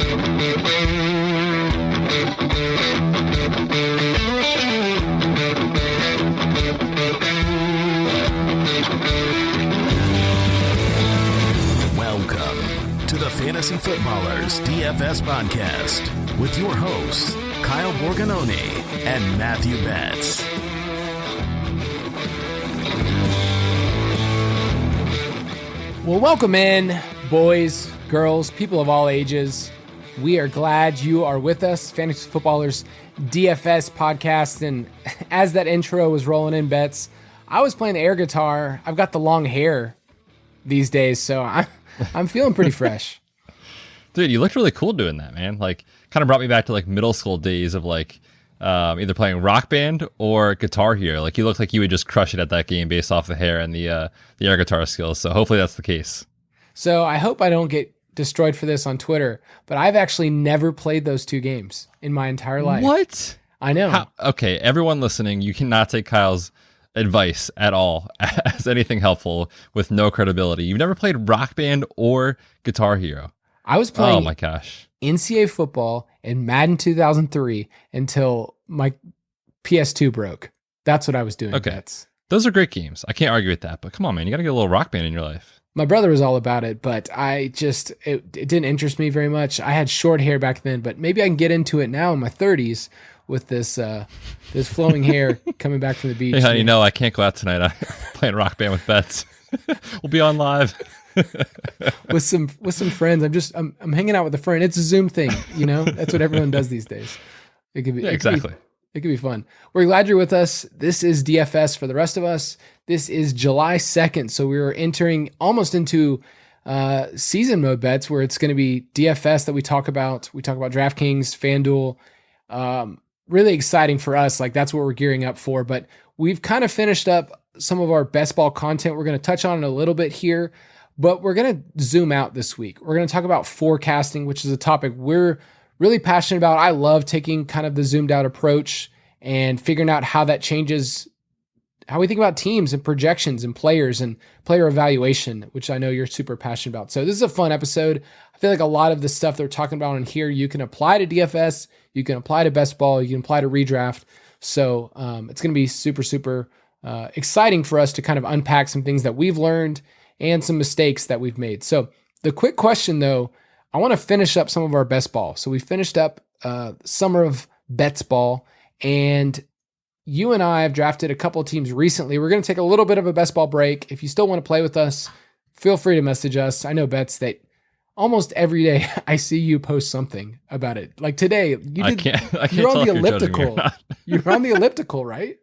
Welcome to the Fantasy Footballers DFS Podcast with your hosts, Kyle Borganoni and Matthew Betz. Well, welcome in, boys, girls, people of all ages. We are glad you are with us, Fantasy Footballers DFS Podcast. And as that intro was rolling in, Betz, I was playing the air guitar. I've got the long hair these days, so I'm feeling pretty fresh. Dude, you looked really cool doing that, man. Like, kind of brought me back to like middle school days of like either playing Rock Band or Guitar Hero. Like, you looked like you would just crush it at that game based off the hair and the air guitar skills. So hopefully that's the case. So I hope I don't get destroyed for this on Twitter, but I've actually never played those two games in my entire life. What? I know. Okay, everyone listening, you cannot take Kyle's advice at all as anything helpful with no credibility. You've never played Rock Band or Guitar Hero. I was playing oh my gosh. NCAA football in Madden 2003 until my PS2 broke. That's what I was doing. Okay. Bets. Those are great games. I can't argue with that, but come on, man. You got to get a little Rock Band in your life. My brother was all about it, but it didn't interest me very much. I had short hair back then, but maybe I can get into it now in my 30s with this flowing hair coming back from the beach. Yeah, you know, I can't go out tonight. I'm playing Rock Band with Betz. We'll be on live. with some friends. I'm hanging out with a friend. It's a Zoom thing, you know. That's what everyone does these days. It could be exactly. It could be fun. We're glad you're with us. This is DFS for the rest of us. This is July 2nd, so we're entering almost into season mode, Bets, where it's going to be DFS that we talk about. We talk about DraftKings, FanDuel. Really exciting for us. Like, that's what we're gearing up for. But we've kind of finished up some of our best ball content. We're going to touch on it a little bit here, but we're going to zoom out this week. We're going to talk about forecasting, which is a topic we're really passionate about. I love taking kind of the zoomed out approach and figuring out how that changes how we think about teams and projections and players and player evaluation, which I know you're super passionate about. So this is a fun episode. I feel like a lot of the stuff they're talking about in here, you can apply to DFS, you can apply to best ball, you can apply to redraft. So it's going to be super, super exciting for us to kind of unpack some things that we've learned and some mistakes that we've made. So the quick question though, I want to finish up some of our best ball. So we finished up summer of bets ball, and you and I have drafted a couple of teams recently. We're going to take a little bit of a best ball break. If you still want to play with us, feel free to message us. I know, Betz, that almost every day I see you post something about it. Like today, I can't you're on the elliptical. You're on the elliptical, right?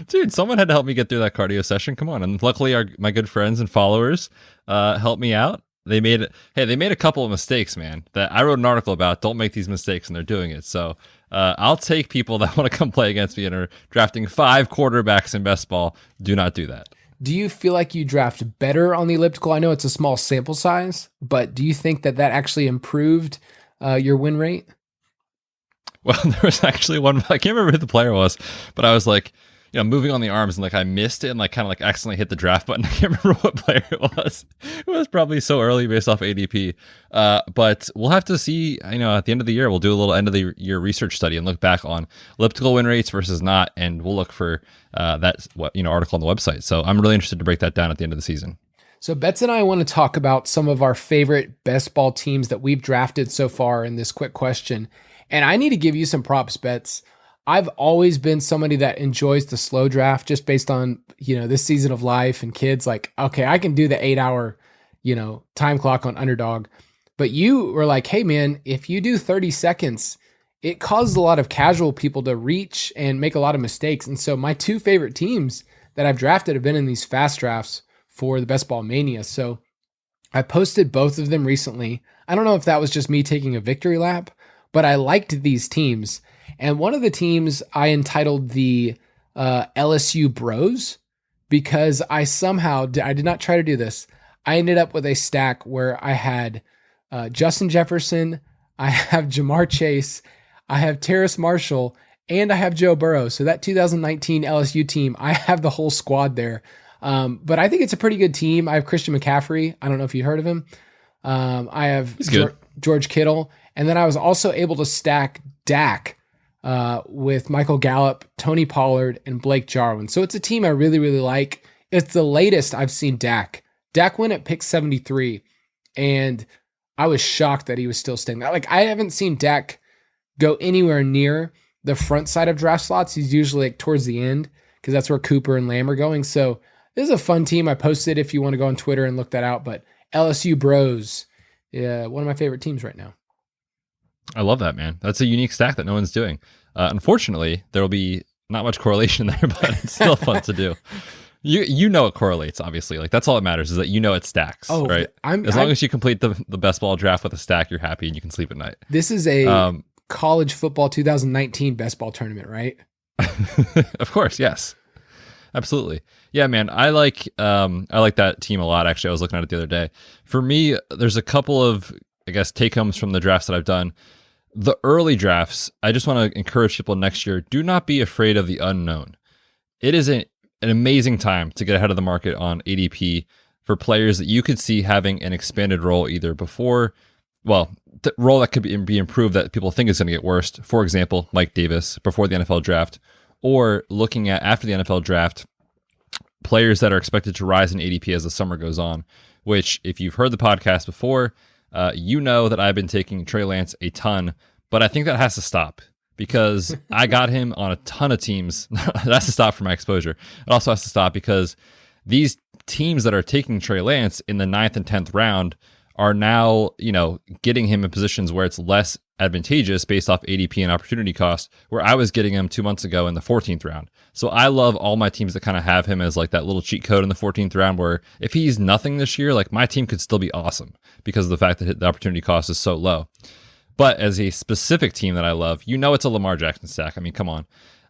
Dude, someone had to help me get through that cardio session. Come on. And luckily my good friends and followers helped me out. They made a couple of mistakes, man, that I wrote an article about. Don't make these mistakes, and they're doing it. So I'll take people that want to come play against me and are drafting 5 quarterbacks in best ball. Do not do that. Do you feel like you draft better on the elliptical? I know it's a small sample size, but do you think that actually improved your win rate? Well, there was actually one, I can't remember who the player was, but I was like, moving on the arms, and like I missed it and like kind of like accidentally hit the draft button. I can't remember what player it was. It was probably so early based off ADP. But we'll have to see, at the end of the year, we'll do a little end of the year research study and look back on elliptical win rates versus not. And we'll look for that article on the website. So I'm really interested to break that down at the end of the season. So Betz and I want to talk about some of our favorite best ball teams that we've drafted so far in this quick question. And I need to give you some props, Betz. I've always been somebody that enjoys the slow draft just based on, this season of life and kids. Like, okay, I can do the 8-hour, time clock on Underdog. But you were like, hey man, if you do 30 seconds, it causes a lot of casual people to reach and make a lot of mistakes. And so my 2 favorite teams that I've drafted have been in these fast drafts for the Best Ball Mania. So I posted both of them recently. I don't know if that was just me taking a victory lap, but I liked these teams. And one of the teams I entitled the LSU Bros because I did not try to do this. I ended up with a stack where I had Justin Jefferson, I have Jamar Chase, I have Terrace Marshall, and I have Joe Burrow. So that 2019 LSU team, I have the whole squad there. But I think it's a pretty good team. I have Christian McCaffrey. I don't know if you heard of him. I have George Kittle. And then I was also able to stack Dak with Michael Gallup, Tony Pollard, and Blake Jarwin. So it's a team I really, really like. It's the latest I've seen Dak. Dak went at pick 73, and I was shocked that he was still staying there. Like, I haven't seen Dak go anywhere near the front side of draft slots. He's usually like towards the end because that's where Cooper and Lamb are going. So this is a fun team. I posted if you want to go on Twitter and look that out. But LSU Bros, yeah, one of my favorite teams right now. I love that, man. That's a unique stack that no one's doing. Unfortunately, there will be not much correlation there, but it's still fun to do. You know it correlates, obviously. Like, that's all that matters, is that you know it stacks, right? As long as you complete the best ball draft with a stack, you're happy and you can sleep at night. This is a college football 2019 best ball tournament, right? Of course, yes. Absolutely. Yeah, man. I like that team a lot, actually. I was looking at it the other day. For me, there's a couple of, I guess, take-homes from the drafts that I've done. The early drafts, I just want to encourage people next year, do not be afraid of the unknown. It is an amazing time to get ahead of the market on ADP for players that you could see having an expanded role either before, well, the role that could be improved that people think is going to get worse. For example, Mike Davis before the NFL draft, or looking at after the NFL draft, players that are expected to rise in ADP as the summer goes on, which if you've heard the podcast before, you know that I've been taking Trey Lance a ton, but I think that has to stop. Because I got him on a ton of teams. That has to stop for my exposure. It also has to stop because these teams that are taking Trey Lance in the 9th and 10th round are now, getting him in positions where it's less advantageous based off ADP and opportunity cost, where I was getting him 2 months ago in the 14th round. So I love all my teams that kind of have him as like that little cheat code in the 14th round, where if he's nothing this year, like my team could still be awesome because of the fact that the opportunity cost is so low. But as a specific team that I love, it's a Lamar Jackson stack. I mean, come on.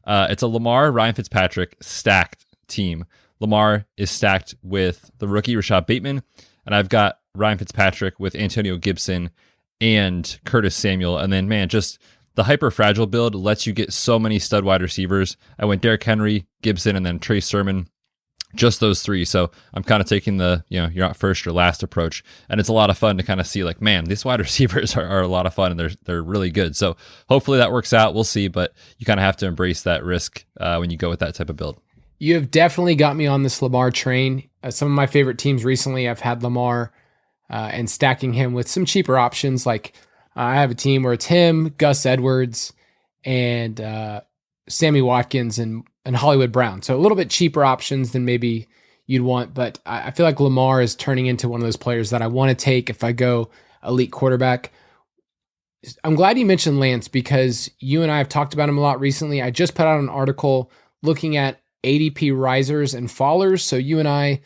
It's a Lamar, Ryan Fitzpatrick stacked team. Lamar is stacked with the rookie Rashad Bateman, and I've got Ryan Fitzpatrick with Antonio Gibson and Curtis Samuel. And then, man, just the hyper fragile build lets you get so many stud wide receivers. I went Derrick Henry, Gibson, and then Trey Sermon. Just those three. So I'm kind of taking the, you're not first or last approach. And it's a lot of fun to kind of see like, man, these wide receivers are a lot of fun and they're really good. So hopefully that works out. We'll see, but you kind of have to embrace that risk when you go with that type of build. You have definitely got me on this Lamar train. Some of my favorite teams recently, I've had Lamar and stacking him with some cheaper options. Like I have a team where it's him, Gus Edwards, and Sammy Watkins and Hollywood Brown. So a little bit cheaper options than maybe you'd want, but I feel like Lamar is turning into one of those players that I want to take if I go elite quarterback. I'm glad you mentioned Lance because you and I have talked about him a lot recently. I just put out an article looking at ADP risers and fallers. So you and I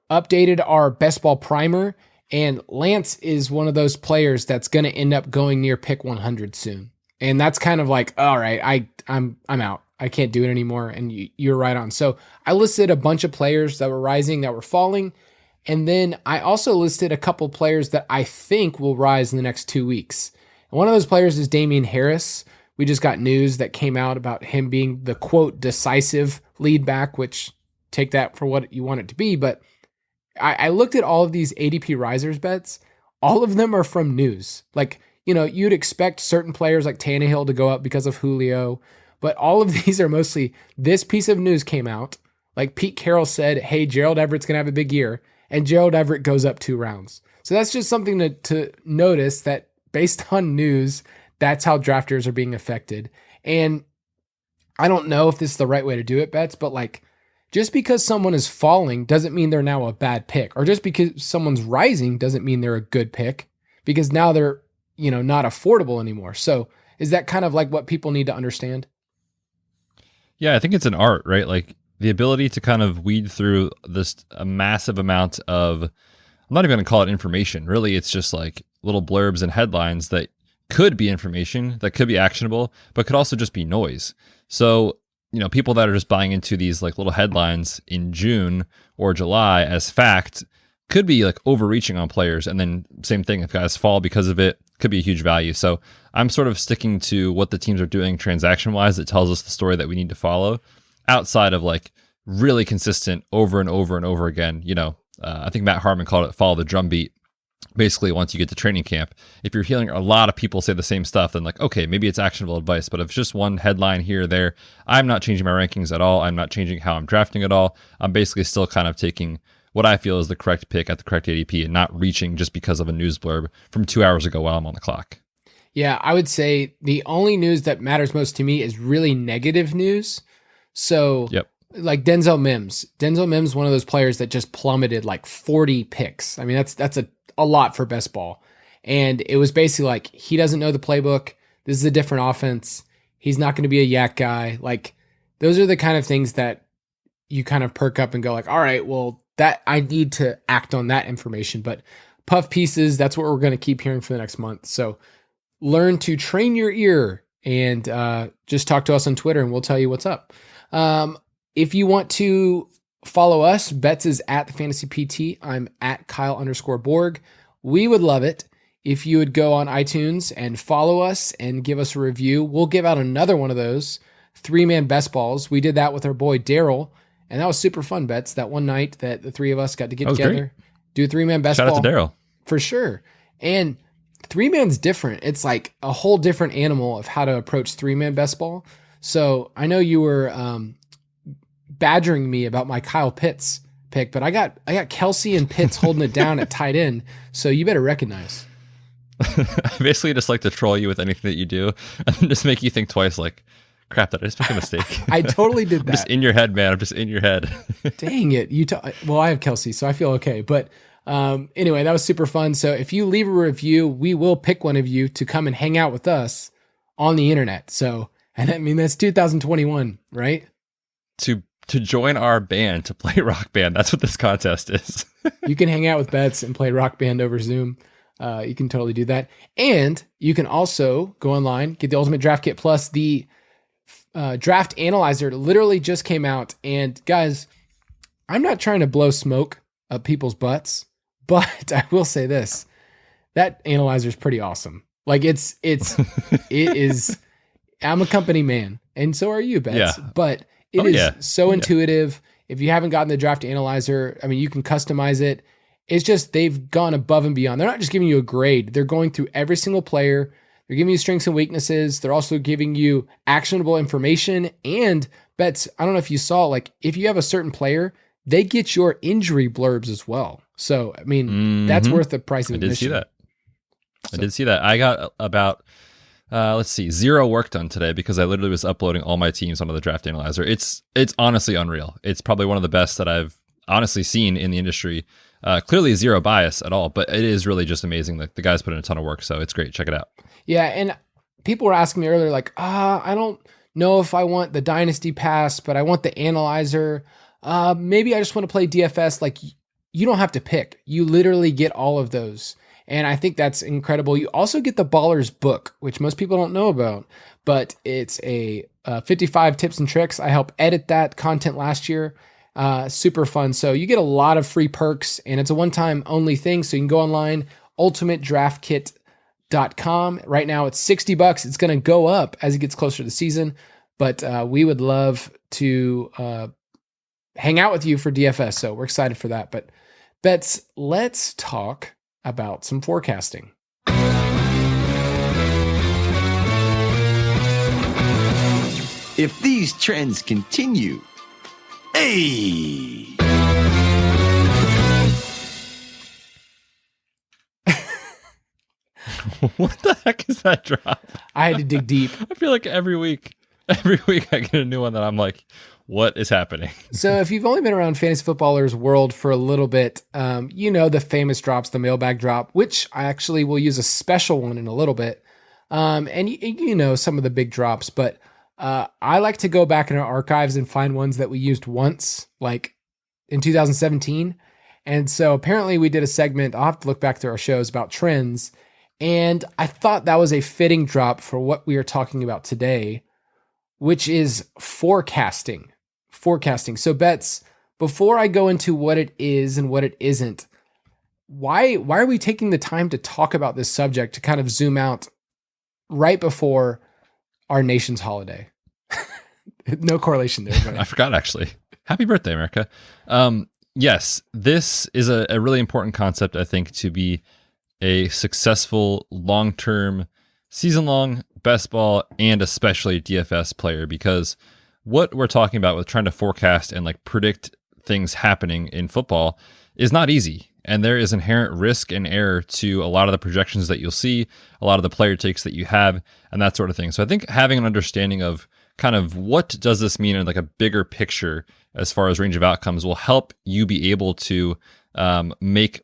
updated our best ball primer, and Lance is one of those players that's going to end up going near pick 100 soon. And that's kind of like, all right, I'm out. I can't do it anymore. And you're right on. So I listed a bunch of players that were rising, that were falling. And then I also listed a couple players that I think will rise in the next 2 weeks. And one of those players is Damian Harris. We just got news that came out about him being the quote decisive lead back, which take that for what you want it to be. But I looked at all of these ADP risers bets. All of them are from news. Like, you'd expect certain players like Tannehill to go up because of Julio. But all of these are mostly this piece of news came out. Like Pete Carroll said, hey, Gerald Everett's going to have a big year. And Gerald Everett goes up 2 rounds. So that's just something to notice that based on news, that's how drafters are being affected. And I don't know if this is the right way to do it, Betz, but like just because someone is falling doesn't mean they're now a bad pick. Or just because someone's rising doesn't mean they're a good pick because now they're, not affordable anymore. So is that kind of like what people need to understand? Yeah, I think it's an art, right? Like the ability to kind of weed through a massive amount of, I'm not even going to call it information. Really, it's just like little blurbs and headlines that could be information, that could be actionable, but could also just be noise. So, people that are just buying into these like little headlines in June or July as fact could be like overreaching on players. And then same thing, if guys fall because of it, could be a huge value. So I'm sort of sticking to what the teams are doing transaction-wise that tells us the story that we need to follow outside of like really consistent over and over and over again. I think Matt Harmon called it follow the drumbeat basically once you get to training camp, if you're hearing a lot of people say the same stuff, then like, okay, maybe it's actionable advice. But if it's just one headline here or there, I'm not changing my rankings at all. I'm not changing how I'm drafting at all. I'm basically still kind of taking what I feel is the correct pick at the correct ADP and not reaching just because of a news blurb from 2 hours ago while I'm on the clock. Yeah, I would say the only news that matters most to me is really negative news. So like Denzel Mims. Denzel Mims, one of those players that just plummeted like 40 picks. I mean, that's a lot for best ball. And it was basically like, he doesn't know the playbook. This is a different offense. He's not going to be a yak guy. Like, those are the kind of things that you kind of perk up and go like, all right, well, that I need to act on that information. But puff pieces, that's what we're going to keep hearing for the next month. So learn to train your ear and just talk to us on Twitter and we'll tell you what's up. If you want to follow us, Betz is at the Fantasy PT. I'm at Kyle_Borg. We would love it if you would go on iTunes and follow us and give us a review. We'll give out another one of those 3-man best balls. We did that with our boy Daryl, and that was super fun, Betz. That one night that the three of us got to get together, do a 3-man best ball. Shout out to Daryl. For sure. And 3-man's different. It's like a whole different animal of how to approach 3-man best ball. So I know you were badgering me about my Kyle Pitts pick, but I got Kelsey and Pitts holding it down at tight end. So you better recognize. I basically just like to troll you with anything that you do and then just make you think twice like, crap, did I just make a mistake? I totally did that. I'm just in your head, man. I'm just in your head. Dang it. Well, I have Kelsey, so I feel okay. But anyway, that was super fun. So if you leave a review, we will pick one of you to come and hang out with us on the internet. So, and I mean, that's 2021, right? To join our band, to play Rock Band. That's what this contest is. You can hang out with Betz and play Rock Band over Zoom. You can totally do that. And you can also go online, get the Ultimate Draft Kit Plus. The Draft Analyzer literally just came out. And guys, I'm not trying to blow smoke up people's butts, but I will say this. That analyzer is pretty awesome. Like it is, I'm a company man. And so are you, Betz. Yeah. But it is so intuitive. If you haven't gotten the Draft Analyzer, I mean, you can customize it. It's just they've gone above and beyond. They're not just giving you a grade. They're going through every single player. They're giving you strengths and weaknesses. They're also giving you actionable information. And Betz, I don't know if you saw, like, if you have a certain player, they get your injury blurbs as well. So, I mean, that's worth the price of admission. I did see that. I got about... 0 work done today because I literally was uploading all my teams onto the Draft Analyzer. It's honestly unreal. It's probably one of the best that I've honestly seen in the industry. Clearly zero bias at all, but it is really just amazing. Like, the guys put in a ton of work, so it's great. Check it out. Yeah, and people were asking me earlier, like, I don't know if I want the Dynasty Pass, but I want the Analyzer. Maybe I just want to play DFS. Like, you don't have to pick. You literally get all of those. And I think that's incredible. You also get the Ballers book, which most people don't know about, but it's a 55 tips and tricks. I helped edit that content last year. Super fun. So you get a lot of free perks, and it's a one-time only thing. So you can go online, ultimatedraftkit.com. Right now it's $60. It's going to go up as it gets closer to the season, but we would love to hang out with you for DFS. So we're excited for that. But Betz, let's talk about some forecasting. If these trends continue, hey! What the heck is that drop? I had to dig deep. I feel like every week I get a new one that I'm like, what is happening? So if you've only been around Fantasy Footballers world for a little bit, you know the famous drops, the mailbag drop, which I actually will use a special one in a little bit. And you know some of the big drops, but I like to go back in our archives and find ones that we used once, like in 2017. And so apparently we did a segment, I'll have to look back through our shows, about trends. And I thought that was a fitting drop for what we are talking about today, which is forecasting. So Betz, before I go into what it is and what it isn't, why are we taking the time to talk about this subject to kind of zoom out right before our nation's holiday? No correlation there. But I forgot, actually. Happy birthday, America. Yes, this is a really important concept, I think, to be a successful long-term, season-long best ball and especially DFS player, because what we're talking about with trying to forecast and like predict things happening in football is not easy. And there is inherent risk and error to a lot of the projections that you'll see, a lot of the player takes that you have, and that sort of thing. So I think having an understanding of kind of what does this mean in like a bigger picture as far as range of outcomes will help you be able to make,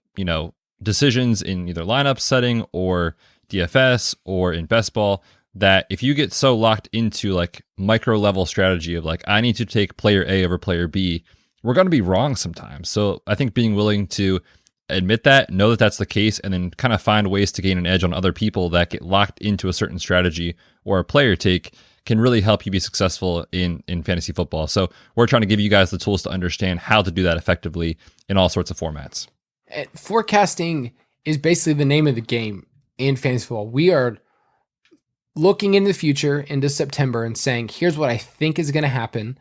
decisions in either lineup setting or DFS or in best ball, that if you get so locked into like micro level strategy of like, I need to take player A over player B, we're going to be wrong sometimes. So I think being willing to admit that, know that that's the case, and then kind of find ways to gain an edge on other people that get locked into a certain strategy or a player take can really help you be successful in fantasy football. So we're trying to give you guys the tools to understand how to do that effectively in all sorts of formats. Forecasting is basically the name of the game in fantasy football. We are looking into the future, into September, and saying, here's what I think is going to happen.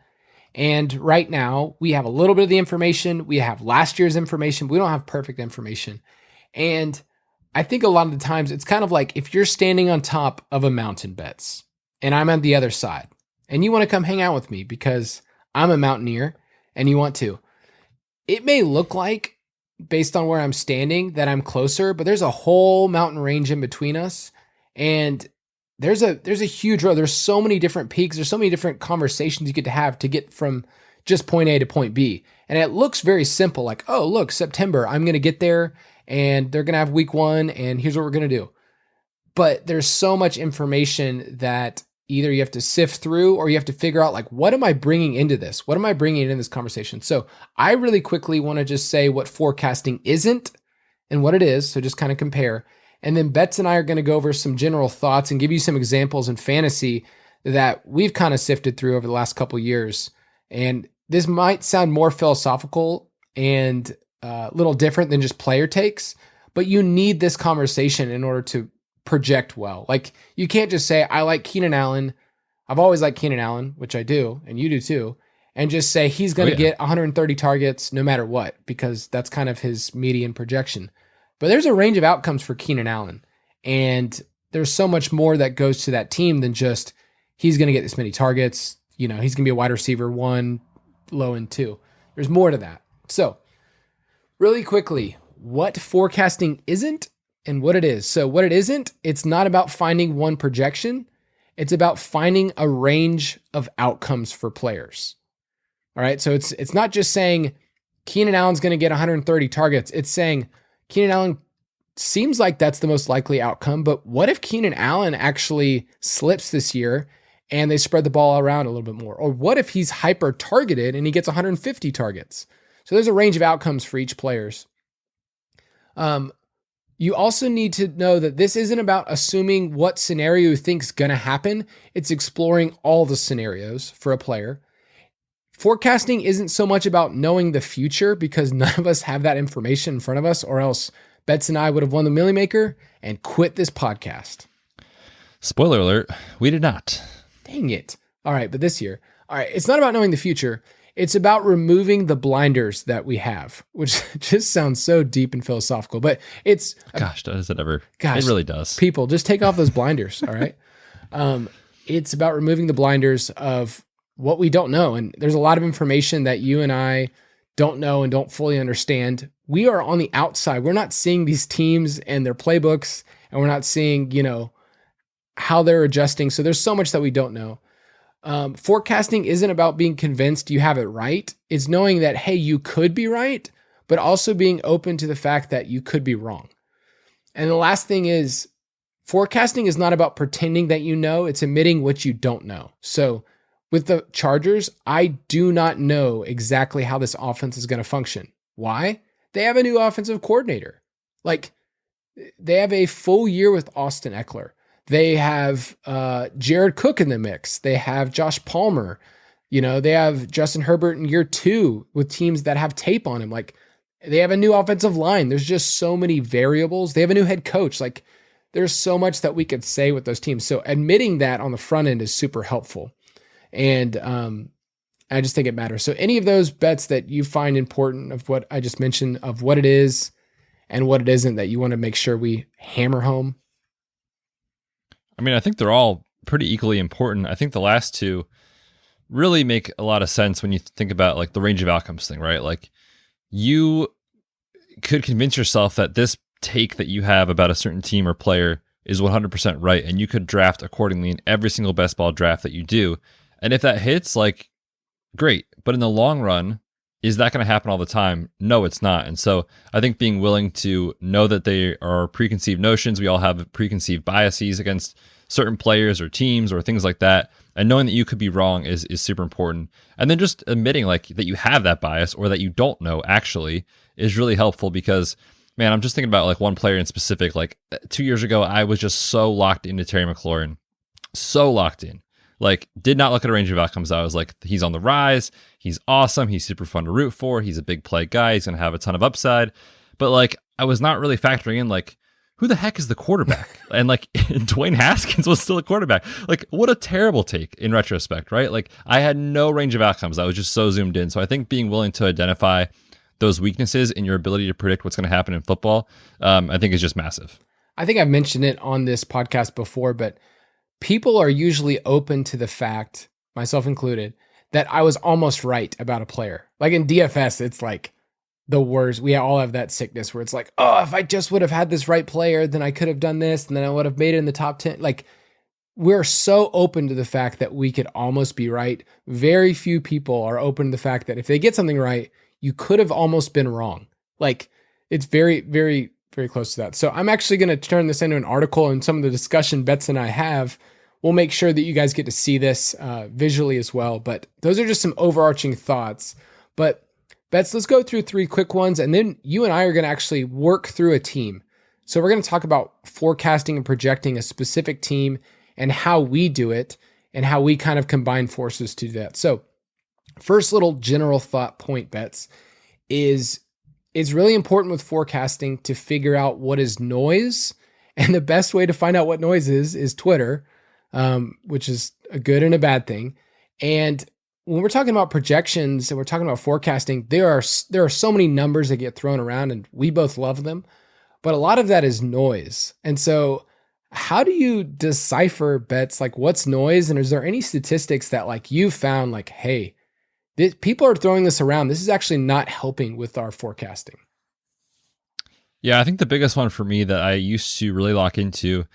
And right now, we have a little bit of the information. We have last year's information. We don't have perfect information. And I think a lot of the times, it's kind of like if you're standing on top of a mountain, Betz, and I'm on the other side, and you want to come hang out with me because I'm a mountaineer and you want to. It may look like, based on where I'm standing, that I'm closer, but there's a whole mountain range in between us. And there's a huge road. There's so many different peaks. There's so many different conversations you get to have to get from just point A to point B. And it looks very simple, like, oh, look, September, I'm going to get there and they're going to have week 1 and here's what we're going to do. But there's so much information that either you have to sift through or you have to figure out, like, what am I bringing into this? What am I bringing in this conversation? So I really quickly want to just say what forecasting isn't and what it is. So just kind of compare. And then Betz and I are going to go over some general thoughts and give you some examples in fantasy that we've kind of sifted through over the last couple of years. And this might sound more philosophical and a little different than just player takes, but you need this conversation in order to project well. Like, you can't just say, I like Keenan Allen. I've always liked Keenan Allen, which I do, and you do too, and just say he's going to get 130 targets no matter what, because that's kind of his median projection. But there's a range of outcomes for Keenan Allen, and there's so much more that goes to that team than just he's going to get this many targets. He's going to be a wide receiver 1, low end 2. There's more to that. So really quickly, what forecasting isn't and what it is. So what it isn't, it's not about finding one projection. It's about finding a range of outcomes for players. All right. So it's not just saying Keenan Allen's going to get 130 targets. It's saying Keenan Allen seems like that's the most likely outcome, but what if Keenan Allen actually slips this year and they spread the ball around a little bit more? Or what if he's hyper targeted and he gets 150 targets? So there's a range of outcomes for each players. You also need to know that this isn't about assuming what scenario you think is going to happen. It's exploring all the scenarios for a player. Forecasting isn't so much about knowing the future, because none of us have that information in front of us, or else Betz and I would have won the Millie Maker and quit this podcast. Spoiler alert, we did not. Dang it. All right, but this year. All right, it's not about knowing the future. It's about removing the blinders that we have, which just sounds so deep and philosophical, but it's... Gosh, does it ever? Gosh, it really does. People, just take off those blinders, all right? It's about removing the blinders of what we don't know. And there's a lot of information that you and I don't know and don't fully understand. We are on the outside. We're not seeing these teams and their playbooks, and we're not seeing, how they're adjusting. So there's so much that we don't know. Forecasting isn't about being convinced you have it right. It's knowing that, hey, you could be right, but also being open to the fact that you could be wrong. And the last thing is, forecasting is not about pretending that you know, it's admitting what you don't know. So with the Chargers, I do not know exactly how this offense is going to function. Why? They have a new offensive coordinator. Like, they have a full year with Austin Eckler. They have Jared Cook in the mix. They have Josh Palmer. They have Justin Herbert in year 2 with teams that have tape on him. Like, they have a new offensive line. There's just so many variables. They have a new head coach. Like, there's so much that we could say with those teams. So admitting that on the front end is super helpful. And I just think it matters. So any of those bets that you find important of what I just mentioned, of what it is and what it isn't that you want to make sure we hammer home? I mean, I think they're all pretty equally important. I think the last two really make a lot of sense when you think about like the range of outcomes thing, right? Like you could convince yourself that this take that you have about a certain team or player is 100% right, and you could draft accordingly in every single best ball draft that you do. And if that hits, like, great. But in the long run, is that going to happen all the time? No, it's not. And so I think being willing to know that they are preconceived notions, we all have preconceived biases against certain players or teams or things like that, and knowing that you could be wrong is super important. And then just admitting like that you have that bias or that you don't know actually is really helpful, because man, I'm just thinking about like one player in specific. Like 2 years ago, I was just so locked into Terry McLaurin, so locked in. Like, did not look at a range of outcomes. I was like, he's on the rise. He's awesome. He's super fun to root for. He's a big play guy. He's going to have a ton of upside. But like, I was not really factoring in like, who the heck is the quarterback? And like, Dwayne Haskins was still a quarterback. Like, what a terrible take in retrospect, right? Like, I had no range of outcomes. I was just so zoomed in. So I think being willing to identify those weaknesses in your ability to predict what's going to happen in football, I think is just massive. I think I've mentioned it on this podcast before, but people are usually open to the fact, myself included, that I was almost right about a player. Like in DFS, it's like the worst. We all have that sickness where it's like, oh, if I just would have had this right player, then I could have done this, and then I would have made it in the top 10. Like, we're so open to the fact that we could almost be right. Very few people are open to the fact that if they get something right, you could have almost been wrong. Like, it's very, very, very close to that. So I'm actually going to turn this into an article, and some of the discussion Betz and I have, we'll make sure that you guys get to see this visually as well. But those are just some overarching thoughts. But Betz, let's go through 3 quick ones, and then you and I are going to actually work through a team. So we're going to talk about forecasting and projecting a specific team and how we do it and how we kind of combine forces to do that. So first little general thought point, Betz, is it's really important with forecasting to figure out what is noise. And the best way to find out what noise is Twitter, which is a good and a bad thing. And when we're talking about projections and we're talking about forecasting, there are so many numbers that get thrown around, and we both love them, but a lot of that is noise. And so how do you decipher, Betz, like what's noise? And is there any statistics that like you found like, hey, people are throwing this around, this is actually not helping with our forecasting? Yeah, I think the biggest one for me that I used to really lock into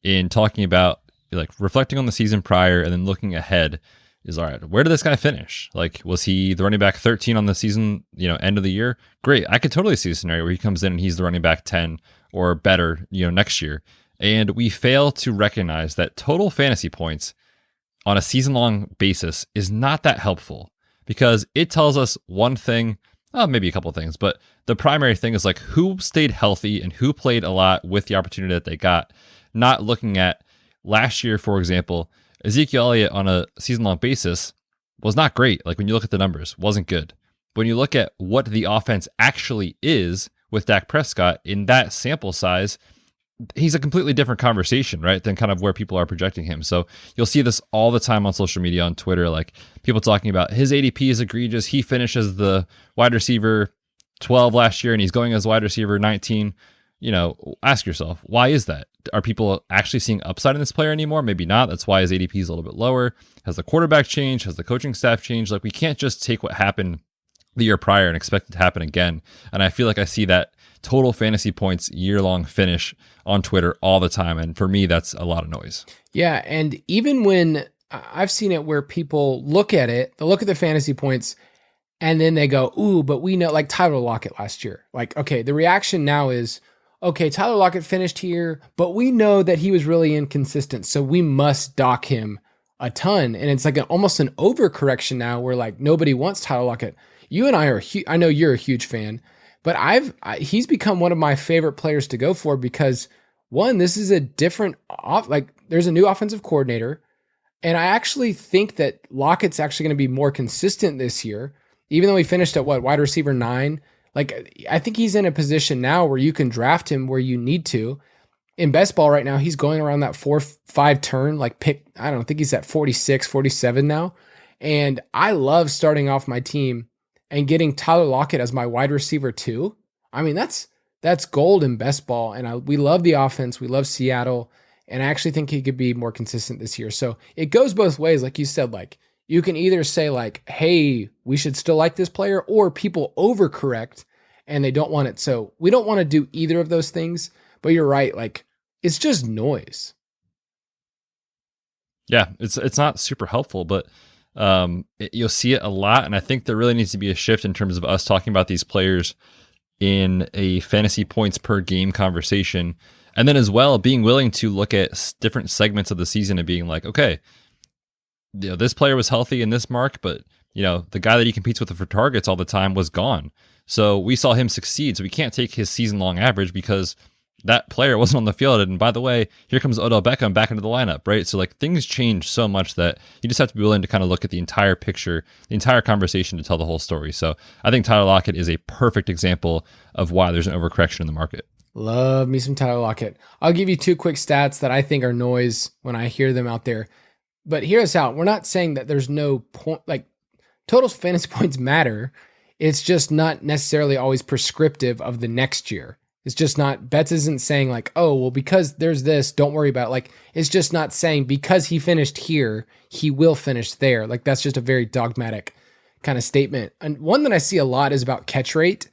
in talking about like reflecting on the season prior and then looking ahead is, all right, where did this guy finish? Like, was he the running back 13 on the season, end of the year? Great. I could totally see a scenario where he comes in and he's the running back 10 or better, next year. And we fail to recognize that total fantasy points on a season-long basis is not that helpful, because it tells us one thing, maybe a couple of things, but the primary thing is like who stayed healthy and who played a lot with the opportunity that they got, not looking at last year, for example. Ezekiel Elliott on a season-long basis was not great. Like when you look at the numbers, wasn't good. When you look at what the offense actually is with Dak Prescott in that sample size, he's a completely different conversation, right, than kind of where people are projecting him. So you'll see this all the time on social media, on Twitter, like people talking about his ADP is egregious. He finished as the wide receiver 12 last year and he's going as wide receiver 19. Ask yourself, why is that? Are people actually seeing upside in this player anymore? Maybe not. That's why his ADP is a little bit lower. Has the quarterback changed? Has the coaching staff changed? Like, we can't just take what happened the year prior and expect it to happen again. And I feel like I see that total fantasy points year-long finish on Twitter all the time. And for me, that's a lot of noise. Yeah. And even when I've seen it where people look at it, they'll look at the fantasy points and then they go, ooh, but we know, like Tyler Lockett last year. Like, okay, the reaction now is, okay, Tyler Lockett finished here, but we know that he was really inconsistent, so we must dock him a ton. And it's like almost an overcorrection now where like nobody wants Tyler Lockett. You and I are, I know you're a huge fan, but he's become one of my favorite players to go for because, one, this is a different, there's a new offensive coordinator, and I actually think that Lockett's actually going to be more consistent this year, even though he finished at wide receiver 9. Like, I think he's in a position now where you can draft him where you need to. In best ball right now, he's going around that 4-5 turn, like pick, I don't know, I think he's at 46, 47 now. And I love starting off my team and getting Tyler Lockett as my wide receiver 2. I mean, that's that's gold in best ball. And we love the offense. We love Seattle. And I actually think he could be more consistent this year. So it goes both ways. Like you said, like you can either say like, hey, we should still like this player, or people overcorrect and they don't want it. So we don't want to do either of those things, but you're right. Like it's just noise. Yeah, it's not super helpful, but you'll see it a lot. And I think there really needs to be a shift in terms of us talking about these players in a fantasy points per game conversation. And then as well, being willing to look at different segments of the season and being like, okay, this player was healthy in this mark, but the guy that he competes with for targets all the time was gone. So we saw him succeed. So we can't take his season long average because that player wasn't on the field. And by the way, here comes Odell Beckham back into the lineup, right? So like things change so much that you just have to be willing to kind of look at the entire picture, the entire conversation to tell the whole story. So I think Tyler Lockett is a perfect example of why there's an overcorrection in the market. Love me some Tyler Lockett. I'll give you two quick stats that I think are noise when I hear them out there. But hear us out. We're not saying that there's no point, like total fantasy points matter. It's just not necessarily always prescriptive of the next year. It's just not, Betz isn't saying like, oh, well, because there's this, don't worry about it. Like, it's just not saying because he finished here, he will finish there. Like, that's just a very dogmatic kind of statement. And one that I see a lot is about catch rate.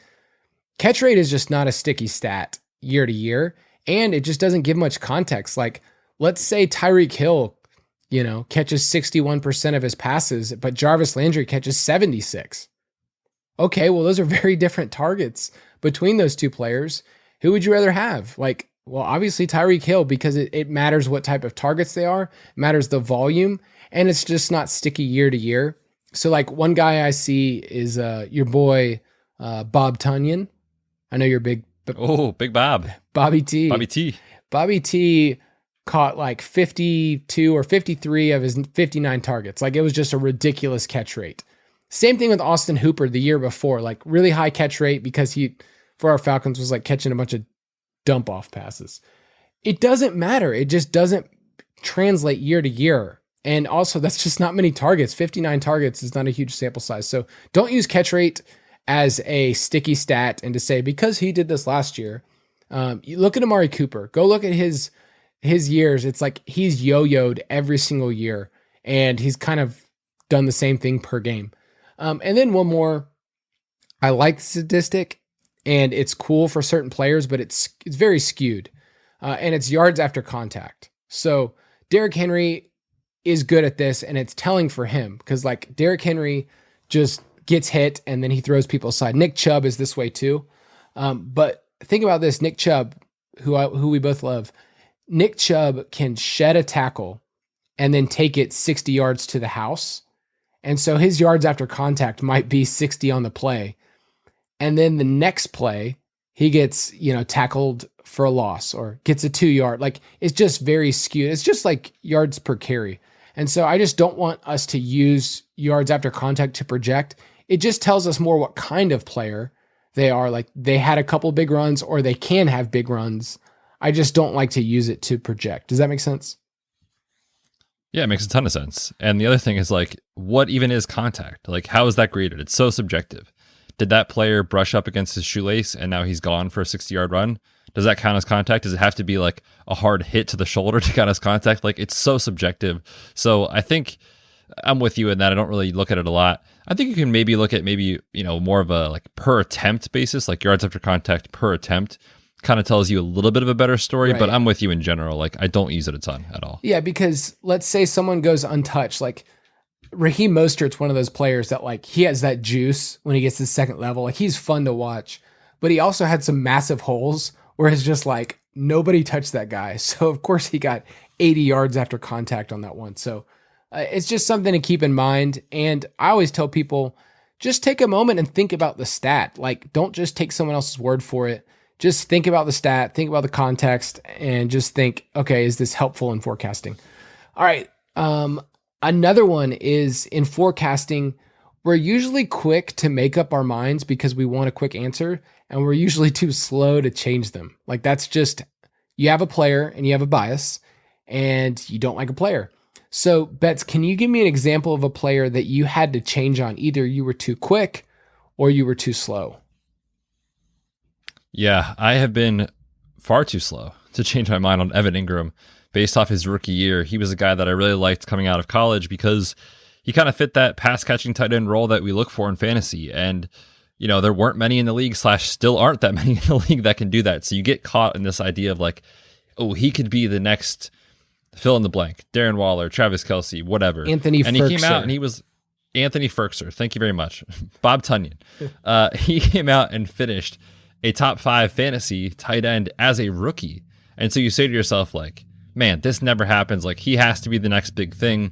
Catch rate is just not a sticky stat year to year, and it just doesn't give much context. Like, let's say Tyreek Hill, catches 61% of his passes, but Jarvis Landry catches 76. Okay, well, those are very different targets between those two players. Who would you rather have? Like, well, obviously Tyreek Hill, because it matters what type of targets they are, matters the volume, and it's just not sticky year to year. So like one guy I see is your boy Bob Tunyon. I know you're big. Big Bob. Bobby T. Bobby T caught like 52 or 53 of his 59 targets. Like it was just a ridiculous catch rate. Same thing with Austin Hooper the year before, like really high catch rate because he, for our Falcons, was like catching a bunch of dump off passes. It doesn't matter. It just doesn't translate year to year. And also that's just not many targets. 59 targets is not a huge sample size. So don't use catch rate as a sticky stat and to say, because he did this last year, you look at Amari Cooper, go look at his years. It's like he's yo-yoed every single year and he's kind of done the same thing per game. And then one more, I like the statistic and it's cool for certain players, but it's very skewed and it's yards after contact. So Derrick Henry is good at this and it's telling for him because like Derrick Henry just gets hit and then he throws people aside. Nick Chubb is this way too. But think about this, Nick Chubb, who we both love. Nick Chubb can shed a tackle and then take it 60 yards to the house. And so his yards after contact might be 60 on the play. And then the next play, he gets, tackled for a loss or gets a 2 yard. Like it's just very skewed. It's just like yards per carry. And so I just don't want us to use yards after contact to project. It just tells us more what kind of player they are. Like they had a couple big runs or they can have big runs. I just don't like to use it to project. Does that make sense? Yeah, it makes a ton of sense. And the other thing is like, what even is contact? Like, how is that graded? It's so subjective. Did that player brush up against his shoelace and now he's gone for a 60-yard run? Does that count as contact? Does it have to be like a hard hit to the shoulder to count as contact? Like, it's so subjective. So I think I'm with you in that. I don't really look at it a lot. I think you can maybe look at more of a like per attempt basis, like yards after contact per attempt. Kind of tells you a little bit of a better story, right. But I'm with you in general. Like I don't use it a ton at all. Yeah, because let's say someone goes untouched. Like Raheem Mostert's one of those players that like he has that juice when he gets to the second level. Like he's fun to watch, but he also had some massive holes where it's just like nobody touched that guy. So of course he got 80 yards after contact on that one. So it's just something to keep in mind. And I always tell people, just take a moment and think about the stat. Like don't just take someone else's word for it. Just think about the stat, think about the context, and just think, okay, is this helpful in forecasting? All right. Another one is in forecasting, we're usually quick to make up our minds because we want a quick answer, and we're usually too slow to change them. Like that's just, you have a player and you have a bias, and you don't like a player. So Betz, can you give me an example of a player that you had to change on? Either you were too quick or you were too slow. Yeah, I have been far too slow to change my mind on Evan Ingram based off his rookie year. He was a guy that I really liked coming out of college because he kind of fit that pass catching tight end role that we look for in fantasy. And, there weren't many in the league / still aren't that many in the league that can do that. So you get caught in this idea of like, oh, he could be the next fill in the blank, Darren Waller, Travis Kelce, whatever. Anthony and Ferkser. He came out and he was Anthony Ferkser. Thank you very much. Bob Tunyon. He came out and finished a top 5 fantasy tight end as a rookie. And so you say to yourself like, man, this never happens. Like he has to be the next big thing.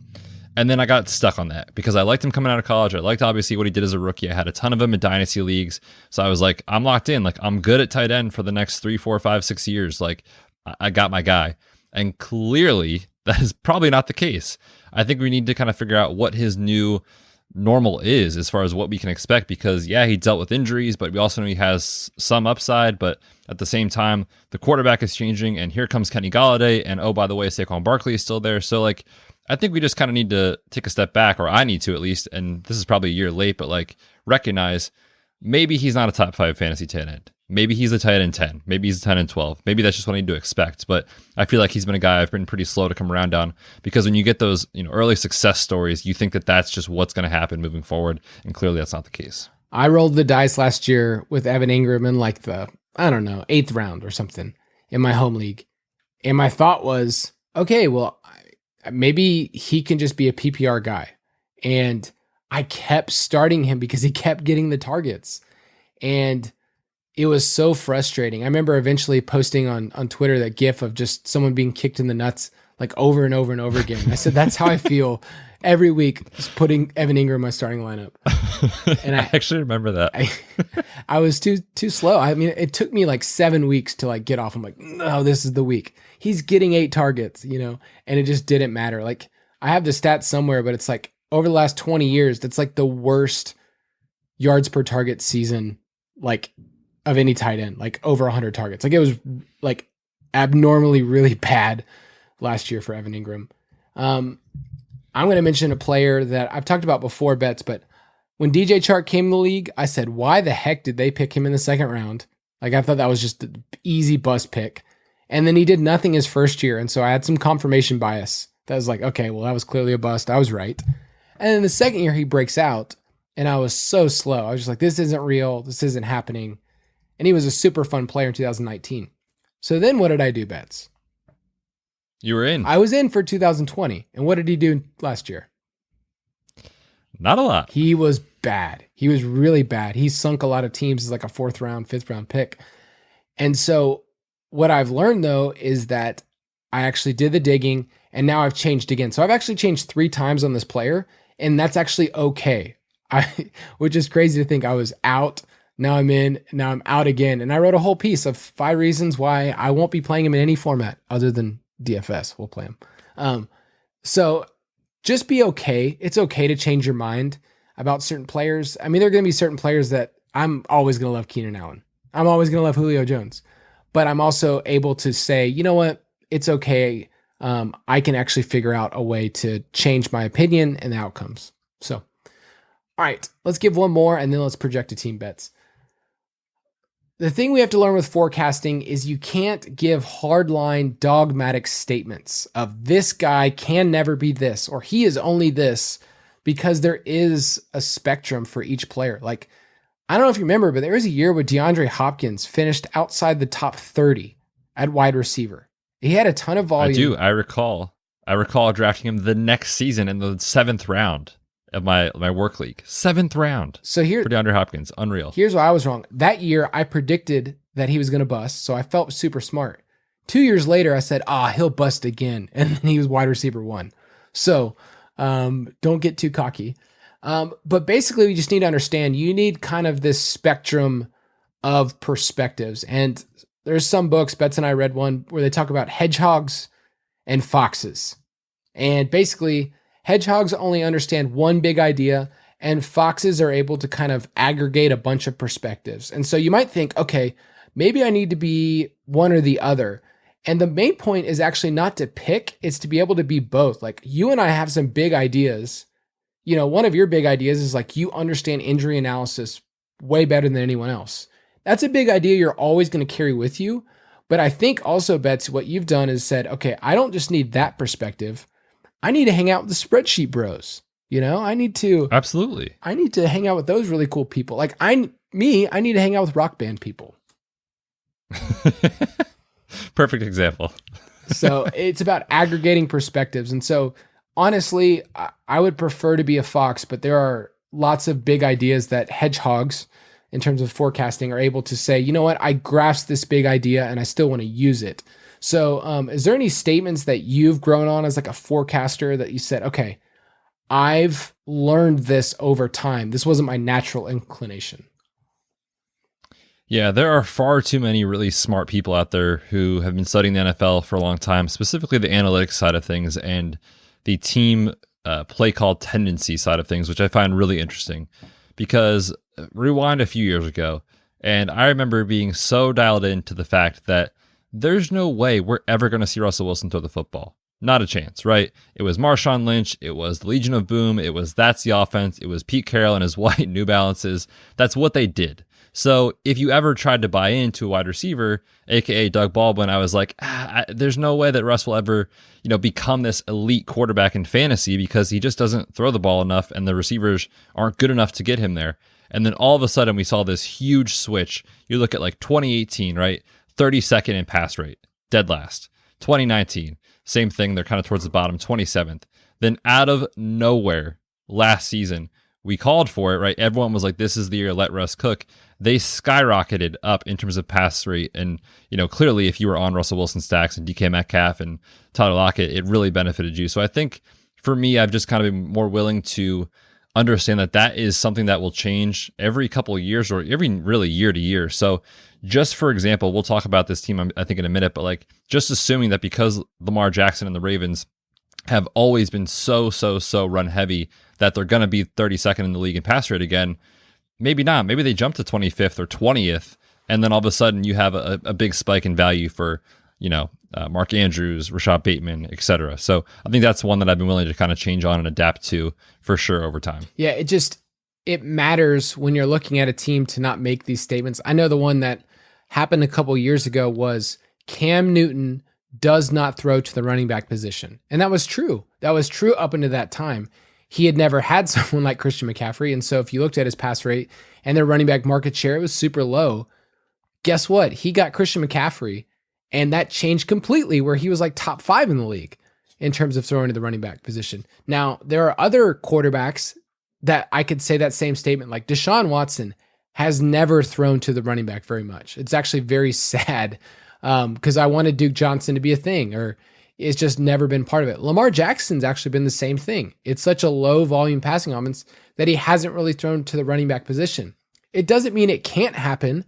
And then I got stuck on that because I liked him coming out of college. I liked obviously what he did as a rookie. I had a ton of him in dynasty leagues. So I was like, I'm locked in. Like I'm good at tight end for the next 3, 4, 5, 6 years. Like I got my guy. And clearly that is probably not the case. I think we need to kind of figure out what his new normal is as far as what we can expect, because he dealt with injuries, but we also know he has some upside. But at the same time, the quarterback is changing, and here comes Kenny Golladay, and oh, by the way, Saquon Barkley is still there. So like, I think we just kind of need to take a step back, or I need to at least, and this is probably a year late, but like recognize maybe he's not a top 5 fantasy tight end. Maybe he's a tight end 10. Maybe he's a tight end 12. Maybe that's just what I need to expect. But I feel like he's been a guy I've been pretty slow to come around on, because when you get those early success stories, you think that that's just what's going to happen moving forward. And clearly that's not the case. I rolled the dice last year with Evan Ingram in like the, 8th round or something in my home league. And my thought was, okay, well, maybe he can just be a PPR guy. And I kept starting him because he kept getting the targets. And it was so frustrating. I remember eventually posting on Twitter that gif of just someone being kicked in the nuts like over and over and over again. I said, that's how I feel every week, just putting Evan Ingram in my starting lineup. And I actually remember that. I was too slow. I mean, it took me like 7 weeks to like get off. I'm like, no, this is the week. He's getting 8 targets, and it just didn't matter. Like I have the stats somewhere, but it's like over the last 20 years, that's like the worst yards per target season, like of any tight end, like over 100 targets. Like it was like abnormally really bad last year for Evan Ingram. I'm going to mention a player that I've talked about before, Betz, but when DJ Chark came in the league, I said, why the heck did they pick him in the 2nd round? Like I thought that was just an easy bust pick. And then he did nothing his first year. And so I had some confirmation bias. That was like, okay, well, that was clearly a bust. I was right. And then the 2nd year he breaks out, and I was so slow. I was just like, this isn't real. This isn't happening. And he was a super fun player in 2019. So then what did I do, Betz? You were in. I was in for 2020. And what did he do last year? Not a lot. He was bad. He was really bad. He sunk a lot of teams as like a 4th round, 5th round pick. And so what I've learned though is that I actually did the digging, and now I've changed again. So I've actually changed 3 times on this player, and that's actually okay. Which is crazy to think. I was out, now I'm in, now I'm out again. And I wrote a whole piece of 5 reasons why I won't be playing him in any format other than DFS. We'll play him. So just be okay. It's okay to change your mind about certain players. I mean, there are going to be certain players that I'm always going to love Keenan Allen. I'm always going to love Julio Jones. But I'm also able to say, you know what? It's okay. I can actually figure out a way to change my opinion and the outcomes. So, all right, let's give one more and then let's project a team bets. The thing we have to learn with forecasting is you can't give hardline dogmatic statements of this guy can never be this or he is only this, because there is a spectrum for each player. Like, I don't know if you remember, but there was a year where DeAndre Hopkins finished outside the top 30 at wide receiver. He had a ton of volume. I do. I recall drafting him the next season in the 7th round of my work league. 7th round. So here for DeAndre Hopkins. Unreal. Here's why I was wrong. That year I predicted that he was going to bust. So I felt super smart. 2 years later, I said, he'll bust again. And then he was wide receiver 1. So don't get too cocky. But basically we just need to understand you need kind of this spectrum of perspectives. And there's some books, Betz and I read one where they talk about hedgehogs and foxes. And basically hedgehogs only understand one big idea, and foxes are able to kind of aggregate a bunch of perspectives. And so you might think, okay, maybe I need to be one or the other. And the main point is actually not to pick, it's to be able to be both. Like you and I have some big ideas. One of your big ideas is like you understand injury analysis way better than anyone else. that's a big idea you're always going to carry with you. But I think also, Betz, what you've done is said, okay, I don't just need that perspective. I need to hang out with the spreadsheet bros. I need to hang out with those really cool people. Like I need to hang out with rock band people. Perfect example. So it's about aggregating perspectives. And so honestly, I would prefer to be a fox, but there are lots of big ideas that hedgehogs in terms of forecasting are able to say, you know what, I grasped this big idea and I still want to use it. So is there any statements that you've grown on as like a forecaster that you said, okay, I've learned this over time. This wasn't my natural inclination. Yeah, there are far too many really smart people out there who have been studying the NFL for a long time, specifically the analytics side of things and the team play call tendency side of things, which I find really interesting. Because rewind a few years ago, and I remember being so dialed into the fact that there's no way we're ever going to see Russell Wilson throw the football. Not a chance, right? It was Marshawn Lynch. It was the Legion of Boom. It was That's the Offense. It was Pete Carroll and his white New Balances. That's what they did. So if you ever tried to buy into a wide receiver, aka Doug Baldwin, I was like, there's no way that Russ will ever, become this elite quarterback in fantasy because he just doesn't throw the ball enough and the receivers aren't good enough to get him there. And then all of a sudden we saw this huge switch. You look at like 2018, right? 32nd in pass rate, dead last. 2019, same thing. They're kind of towards the bottom, 27th. Then out of nowhere, last season, we called for it, right? Everyone was like, this is the year, let Russ cook. They skyrocketed up in terms of pass rate. And, clearly if you were on Russell Wilson stacks and DK Metcalf and Tyler Lockett, it really benefited you. So I think for me, I've just kind of been more willing to understand that is something that will change every couple of years or every really year to year. So just for example, we'll talk about this team, I think in a minute, but like just assuming that because Lamar Jackson and the Ravens have always been so run heavy that they're going to be 32nd in the league in pass rate again, maybe not. Maybe they jump to 25th or 20th, and then all of a sudden you have a big spike in value for, Mark Andrews, Rashad Bateman, etc. So I think that's one that I've been willing to kind of change on and adapt to for sure over time. Yeah, it matters when you're looking at a team to not make these statements. I know the one that happened a couple years ago was Cam Newton does not throw to the running back position. And that was true. That was true up until that time. He had never had someone like Christian McCaffrey. And so if you looked at his pass rate and their running back market share, it was super low. Guess what? He got Christian McCaffrey, and that changed completely where he was like top 5 in the league in terms of throwing to the running back position. Now, there are other quarterbacks that I could say that same statement, like Deshaun Watson has never thrown to the running back very much. It's actually very sad because I wanted Duke Johnson to be a thing, or it's just never been part of it. Lamar Jackson's actually been the same thing. It's such a low volume passing offense that he hasn't really thrown to the running back position. It doesn't mean it can't happen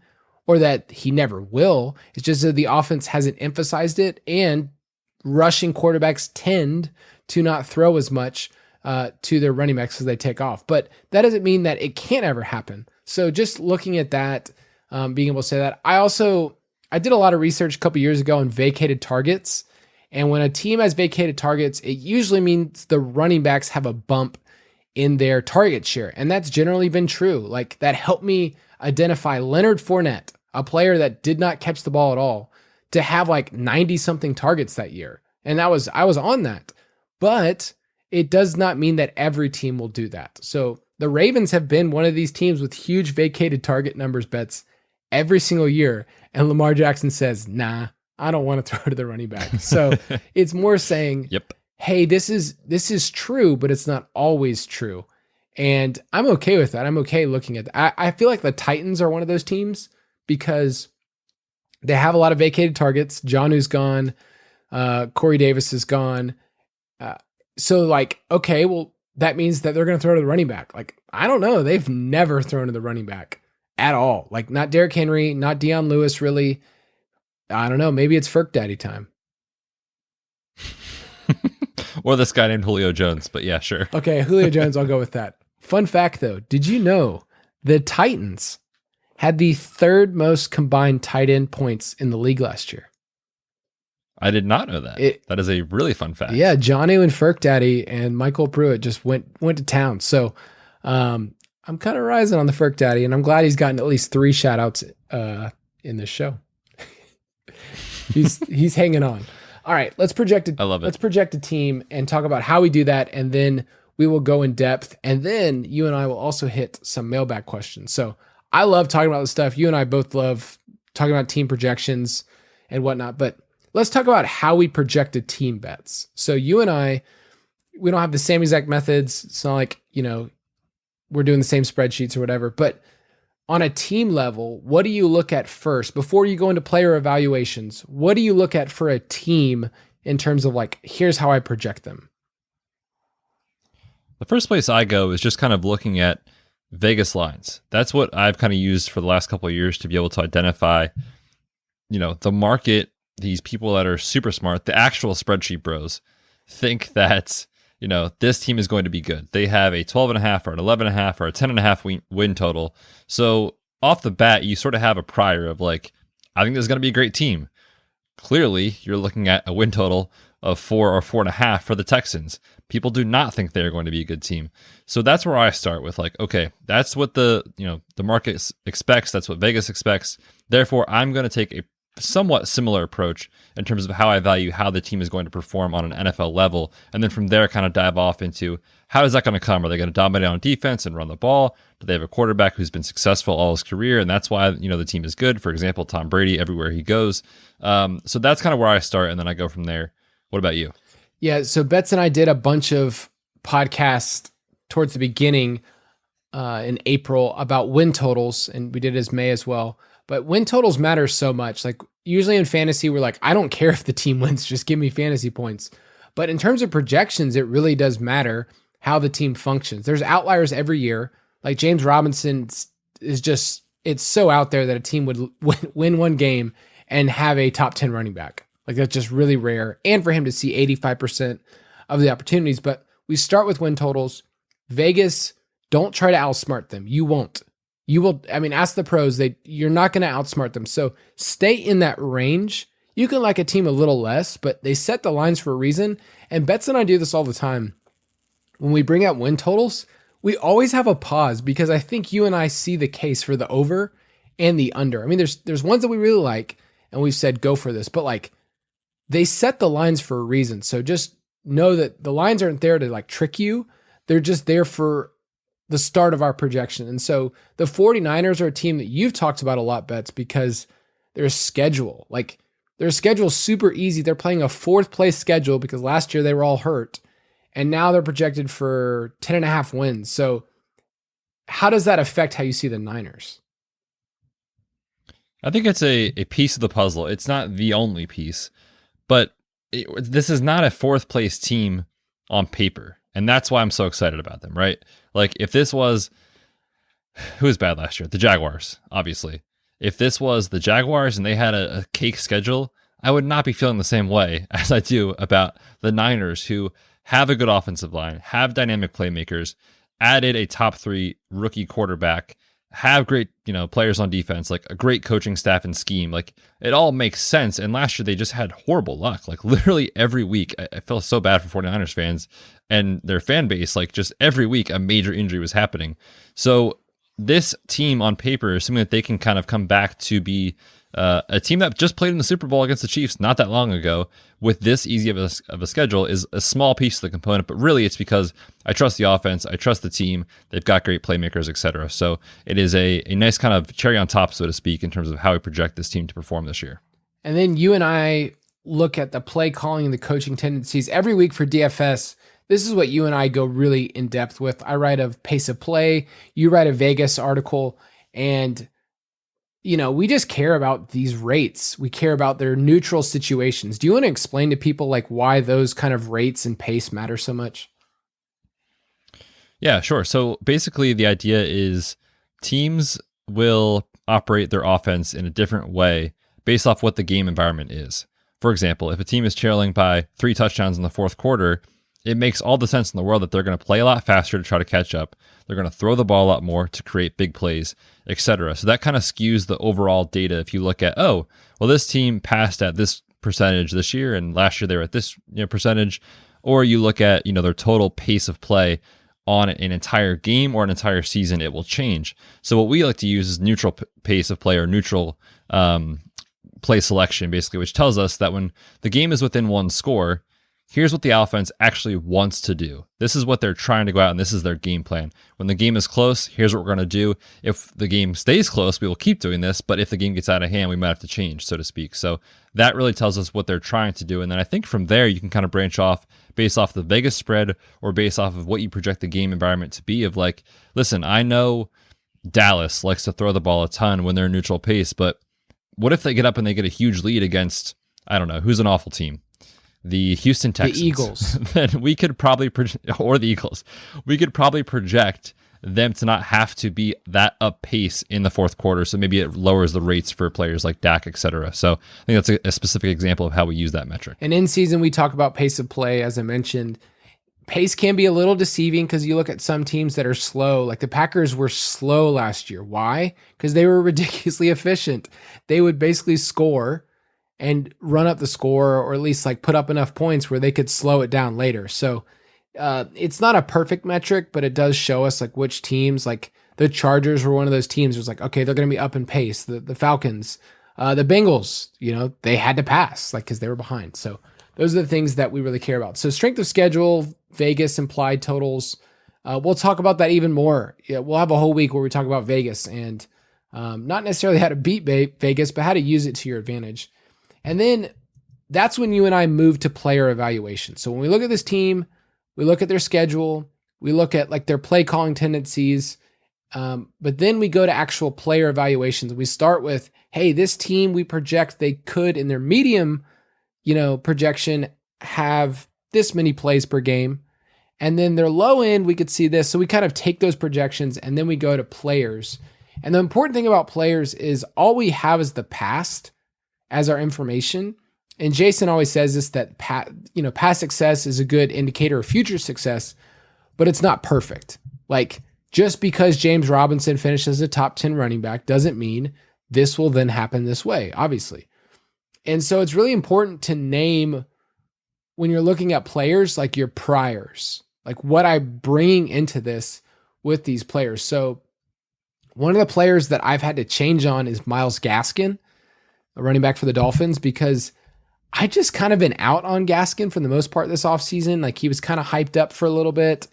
or that he never will. It's just that the offense hasn't emphasized it, and rushing quarterbacks tend to not throw as much to their running backs as they take off. But that doesn't mean that it can't ever happen. So just looking at that, being able to say that. I did a lot of research a couple years ago on vacated targets. And when a team has vacated targets, it usually means the running backs have a bump in their target share. And that's generally been true. Like that helped me identify Leonard Fournette, a player that did not catch the ball at all, to have like 90 something targets that year. And I was on that, but it does not mean that every team will do that. So the Ravens have been one of these teams with huge vacated target numbers bets every single year. And Lamar Jackson says, nah, I don't want to throw to the running back. So it's more saying, yep, hey, this is true, but it's not always true. And I'm okay with that. I'm okay looking at that. I feel like the Titans are one of those teams because they have a lot of vacated targets. Jonnu's gone. Corey Davis is gone. So like, okay, well, that means that they're going to throw to the running back. Like, I don't know. They've never thrown to the running back at all. Like not Derrick Henry, not Deion Lewis, really. I don't know. Maybe it's Ferk Daddy time. Or this guy named Julio Jones, but yeah, sure. Okay, Julio Jones, I'll go with that. Fun fact though, did you know the Titans had the 3rd most combined tight end points in the league last year? I did not know that. That is a really fun fact. Yeah, Jonnu and Ferk Daddy and Michael Pruitt just went to town. So I'm I'm kind of rising on the Ferk Daddy, and I'm glad he's gotten at least 3 shout outs in this show. He's hanging on. All right, let's project it. I love it. Let's project a team and talk about how we do that, and then we will go in depth, and then you and I will also hit some mailbag questions. So I love talking about this stuff. You and I both love talking about team projections and whatnot, but let's talk about how we project a team bets. So you and I, we don't have the same exact methods. It's not like, we're doing the same spreadsheets or whatever, but on a team level, what do you look at first before you go into player evaluations? What do you look at for a team in terms of like, here's how I project them? The first place I go is just kind of looking at Vegas lines. That's what I've kind of used for the last couple of years to be able to identify, the market. These people that are super smart, the actual spreadsheet bros, think that, this team is going to be good. They have a 12.5 or an 11.5 or a 10.5 win total. So off the bat, you sort of have a prior of like, I think this is going to be a great team. Clearly, you're looking at a win total of 4 or 4.5 for the Texans. People do not think they're going to be a good team. So that's where I start with like, okay, that's what the market expects. That's what Vegas expects. Therefore, I'm going to take a somewhat similar approach in terms of how I value how the team is going to perform on an NFL level. And then from there, kind of dive off into how is that going to come? Are they going to dominate on defense and run the ball? Do they have a quarterback who's been successful all his career? And that's why, the team is good. For example, Tom Brady, everywhere he goes. So that's kind of where I start. And then I go from there. What about you? Yeah. So Betz and I did a bunch of podcasts towards the beginning in April about win totals. And we did as May as well. But win totals matter so much. Like usually in fantasy, we're like, I don't care if the team wins, just give me fantasy points. But in terms of projections, it really does matter how the team functions. There's outliers every year. Like James Robinson is just, it's so out there that a team would win one game and have a top 10 running back. Like that's just really rare. And for him to see 85% of the opportunities. But we start with win totals. Vegas, don't try to outsmart them. You won't. You will, ask the pros, you're not going to outsmart them. So stay in that range. You can like a team a little less, but they set the lines for a reason. And Betz and I do this all the time. When we bring out win totals, we always have a pause because I think you and I see the case for the over and the under. There's ones that we really like and we've said go for this, but like they set the lines for a reason. So just know that the lines aren't there to like trick you. They're just there for the start of our projection. And so the 49ers are a team that you've talked about a lot, Betz, because their schedule, their schedule is super easy. They're playing a 4th place schedule because last year they were all hurt. And now they're projected for 10.5 wins. So how does that affect how you see the Niners? I think it's a piece of the puzzle. It's not the only piece, but this is not a 4th place team on paper. And that's why I'm so excited about them, right? Like if this was, who was bad last year? The Jaguars, obviously. If this was the Jaguars and they had a cake schedule, I would not be feeling the same way as I do about the Niners, who have a good offensive line, have dynamic playmakers, added a top 3 rookie quarterback, have great, players on defense, like a great coaching staff and scheme. Like it all makes sense. And last year they just had horrible luck. Like literally every week, I feel so bad for 49ers fans and their fan base. Like just every week a major injury was happening. So this team on paper is something that they can kind of come back to be a team that just played in the Super Bowl against the Chiefs not that long ago with this easy of a schedule is a small piece of the component, but really it's because I trust the offense, I trust the team, they've got great playmakers, etc. So it is a nice kind of cherry on top, so to speak, in terms of how we project this team to perform this year. And then you and I look at the play calling and the coaching tendencies every week for DFS. This is what you and I go really in depth with. I write a pace of play, you write a Vegas article, and we just care about these rates. We care about their neutral situations. Do you want to explain to people like why those kind of rates and pace matter so much? Yeah, sure. So basically the idea is teams will operate their offense in a different way based off what the game environment is. For example, if a team is trailing by 3 touchdowns in the 4th quarter, it makes all the sense in the world that they're going to play a lot faster to try to catch up. They're going to throw the ball a lot more to create big plays, etc. So that kind of skews the overall data. If you look at, this team passed at this percentage this year, and last year they were at this percentage, or you look at their total pace of play, on an entire game or an entire season, it will change. So what we like to use is neutral pace of play, or neutral play selection, basically, which tells us that when the game is within one score, here's what the offense actually wants to do. This is what they're trying to go out, and this is their game plan. When the game is close, here's what we're going to do. If the game stays close, we will keep doing this, but if the game gets out of hand, we might have to change, so to speak. So that really tells us what they're trying to do. And then I think from there, you can kind of branch off based off the Vegas spread or based off of what you project the game environment to be, of like, listen, I know Dallas likes to throw the ball a ton when they're in neutral pace, but what if they get up and they get a huge lead against, I don't know, who's an awful team? The Houston Texans. The Eagles. Then we could probably, or the Eagles, we could probably project them to not have to be that up pace in the fourth quarter. So maybe it lowers the rates for players like Dak, et cetera. So I think that's a specific example of how we use that metric. And in season, we talk about pace of play, as I mentioned. Pace can be a little deceiving because you look at some teams that are slow. Like the Packers were slow last year. Why? Because they were ridiculously efficient. They would basically score and run up the score, or at least like put up enough points where they could slow it down later. So it's not a perfect metric, but it does show us like which teams, like the Chargers were one of those teams. It was like, okay, they're going to be up in pace. The Falcons, the Bengals, they had to pass like because they were behind. So those are the things that we really care about. So strength of schedule, Vegas implied totals. We'll talk about that even more. Yeah, we'll have a whole week where we talk about Vegas and not necessarily how to beat Vegas, but how to use it to your advantage. And then that's when you and I move to player evaluation. So when we look at this team, we look at their schedule, we look at like their play calling tendencies, but then we go to actual player evaluations. We start with, hey, this team, we project they could in their medium, projection have this many plays per game. And then their low end, we could see this. So we kind of take those projections and then we go to players. And the important thing about players is all we have is the past as our information. And Jason always says this, that past success is a good indicator of future success, but it's not perfect. Like just because James Robinson finishes a top 10 running back doesn't mean this will then happen this way, obviously. And so it's really important to name, when you're looking at players, like your priors, like what I'm bringing into this with these players. So one of the players that I've had to change on is Myles Gaskin, a running back for the Dolphins, because I just kind of been out on Gaskin for the most part this offseason. Like he was kind of hyped up for a little bit,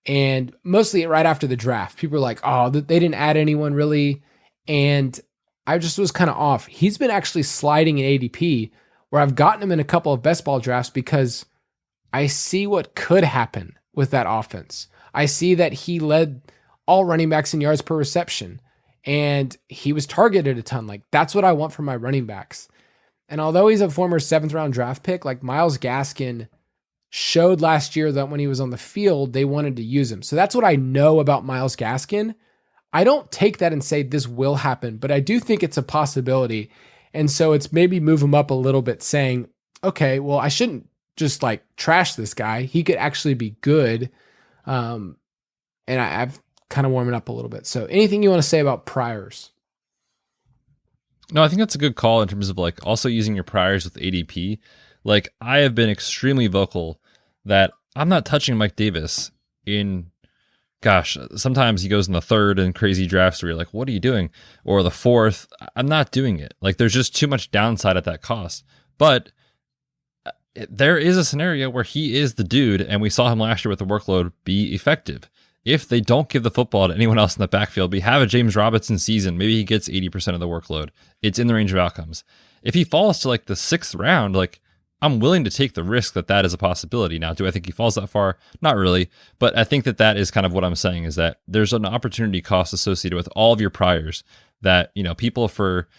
and mostly right after the draft, people were like, oh, they didn't add anyone really. And I just was kind of off. He's been actually sliding in ADP, where I've gotten him in a couple of best ball drafts because I see what could happen with that offense. I see that he led all running backs in yards per reception, and he was targeted a ton. Like that's what I want from my running backs. And although he's a former 7th round draft pick, like Myles Gaskin showed last year that when he was on the field, they wanted to use him. So that's what I know about Myles Gaskin. I don't take that and say this will happen, but I do think it's a possibility. And so it's maybe move him up a little bit, saying, okay, well, I shouldn't just like trash this guy. He could actually be good. And I've kind of warming up a little bit. So anything you want to say about priors? No, I think that's a good call in terms of like also using your priors with ADP. Like I have been extremely vocal that I'm not touching Mike Davis in, gosh, sometimes he goes in the 3rd in crazy drafts where you're like, what are you doing? Or the 4th. I'm not doing it. Like there's just too much downside at that cost. But there is a scenario where he is the dude, and we saw him last year with the workload be effective. If they don't give the football to anyone else in the backfield, we have a James Robinson season. Maybe he gets 80% of the workload. It's in the range of outcomes. If he falls to like the 6th round, like I'm willing to take the risk that is a possibility. Now, do I think he falls that far? Not really. But I think that is kind of what I'm saying, is that there's an opportunity cost associated with all of your priors that, people for,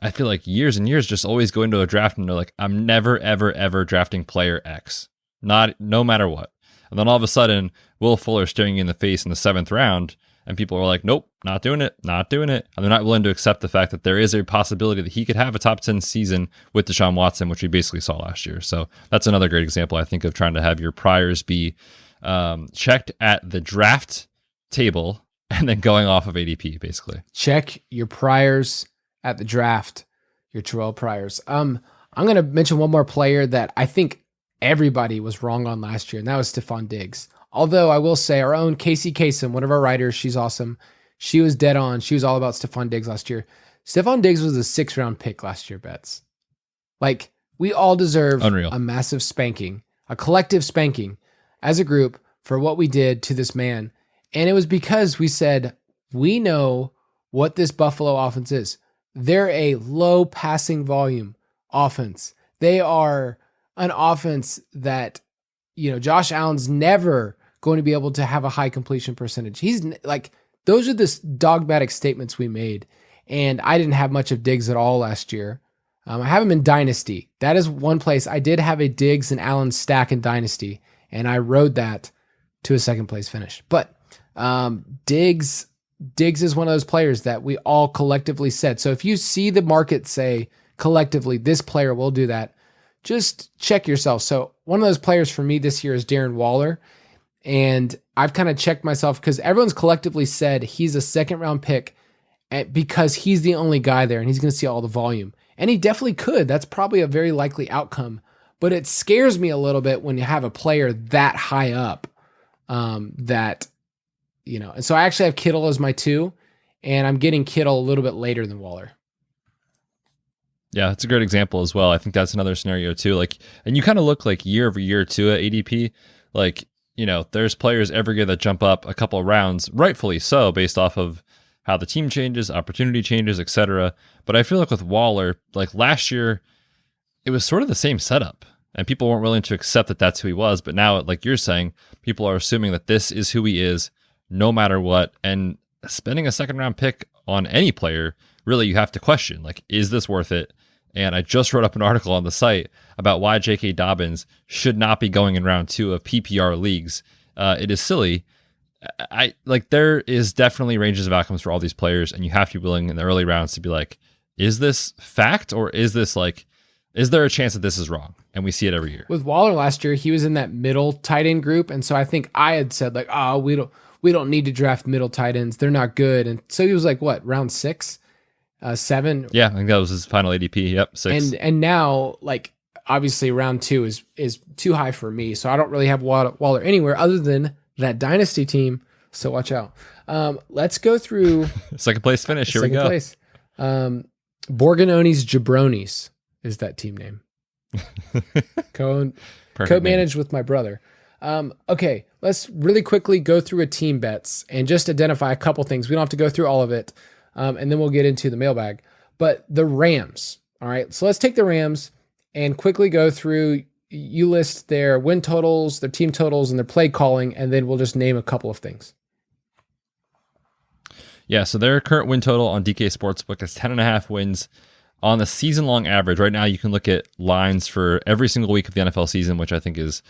I feel like years and years just always go into a draft and they're like, I'm never, ever, ever drafting player X. No matter what. And then all of a sudden, Will Fuller staring you in the face in the 7th round, and people are like, nope, not doing it. And they're not willing to accept the fact that there is a possibility that he could have a top 10 season with Deshaun Watson, which we basically saw last year. So that's another great example, I think, of trying to have your priors be checked at the draft table and then going off of ADP, basically. Check your priors at the draft, your Terrell priors. I'm going to mention one more player that I think everybody was wrong on last year, and that was Stephon Diggs. Although I will say our own Casey Kasem, one of our writers, she's awesome. She was dead on. She was all about Stephon Diggs last year. Stephon Diggs was a 6th-round pick last year, Betz. Like, we all deserve a massive spanking, a collective spanking as a group for what we did to this man. And it was because we said, we know what this Buffalo offense is. They're a low passing volume offense. They are an offense that, Josh Allen's never going to be able to have a high completion percentage. He's like, those are the dogmatic statements we made. And I didn't have much of Diggs at all last year. I have him in Dynasty. That is one place. I did have a Diggs and Allen stack in Dynasty, and I rode that to a 2nd place finish. But Diggs is one of those players that we all collectively said. So if you see the market say collectively, this player will do that, just check yourself. So one of those players for me this year is Darren Waller. And I've kind of checked myself because everyone's collectively said he's a 2nd-round pick because he's the only guy there and he's going to see all the volume. And he definitely could. That's probably a very likely outcome. But it scares me a little bit when you have a player that high up and so I actually have Kittle as my 2, and I'm getting Kittle a little bit later than Waller. Yeah, that's a great example as well. I think that's another scenario too. Like, and you kind of look like year over year too at ADP. Like, there's players every year that jump up a couple of rounds, rightfully so, based off of how the team changes, opportunity changes, etc. But I feel like with Waller, like last year, it was sort of the same setup, and people weren't willing to accept that that's who he was. But now, like you're saying, people are assuming that this is who he is, no matter what. And spending a 2nd-round pick on any player, really, you have to question, like, is this worth it? And I just wrote up an article on the site about why J.K. Dobbins should not be going in round 2 of PPR leagues. It is silly. There is definitely ranges of outcomes for all these players, and you have to be willing in the early rounds to be like, is this fact, or is this is there a chance that this is wrong? And we see it every year. With Waller last year, he was in that middle tight end group, and so I think I had said like, we don't need to draft middle tight ends. They're not good. And so he was like, what, round 6, 7? Yeah, I think that was his final ADP. Yep, 6. And now, like, obviously round 2 is too high for me. So I don't really have Waller anywhere other than that dynasty team. So watch out. Let's go through 2nd place finish. Here we go. Place. Borganoni's Jabronis is that team name. Co-managed with my brother. Okay, let's really quickly go through a team bets and just identify a couple things. We don't have to go through all of it, and then we'll get into the mailbag. But the Rams, all right? So let's take the Rams and quickly go through. You list their win totals, their team totals, and their play calling, and then we'll just name a couple of things. Yeah, so their current win total on DK Sportsbook is 10.5 wins. On the season-long average, right now you can look at lines for every single week of the NFL season, which I think is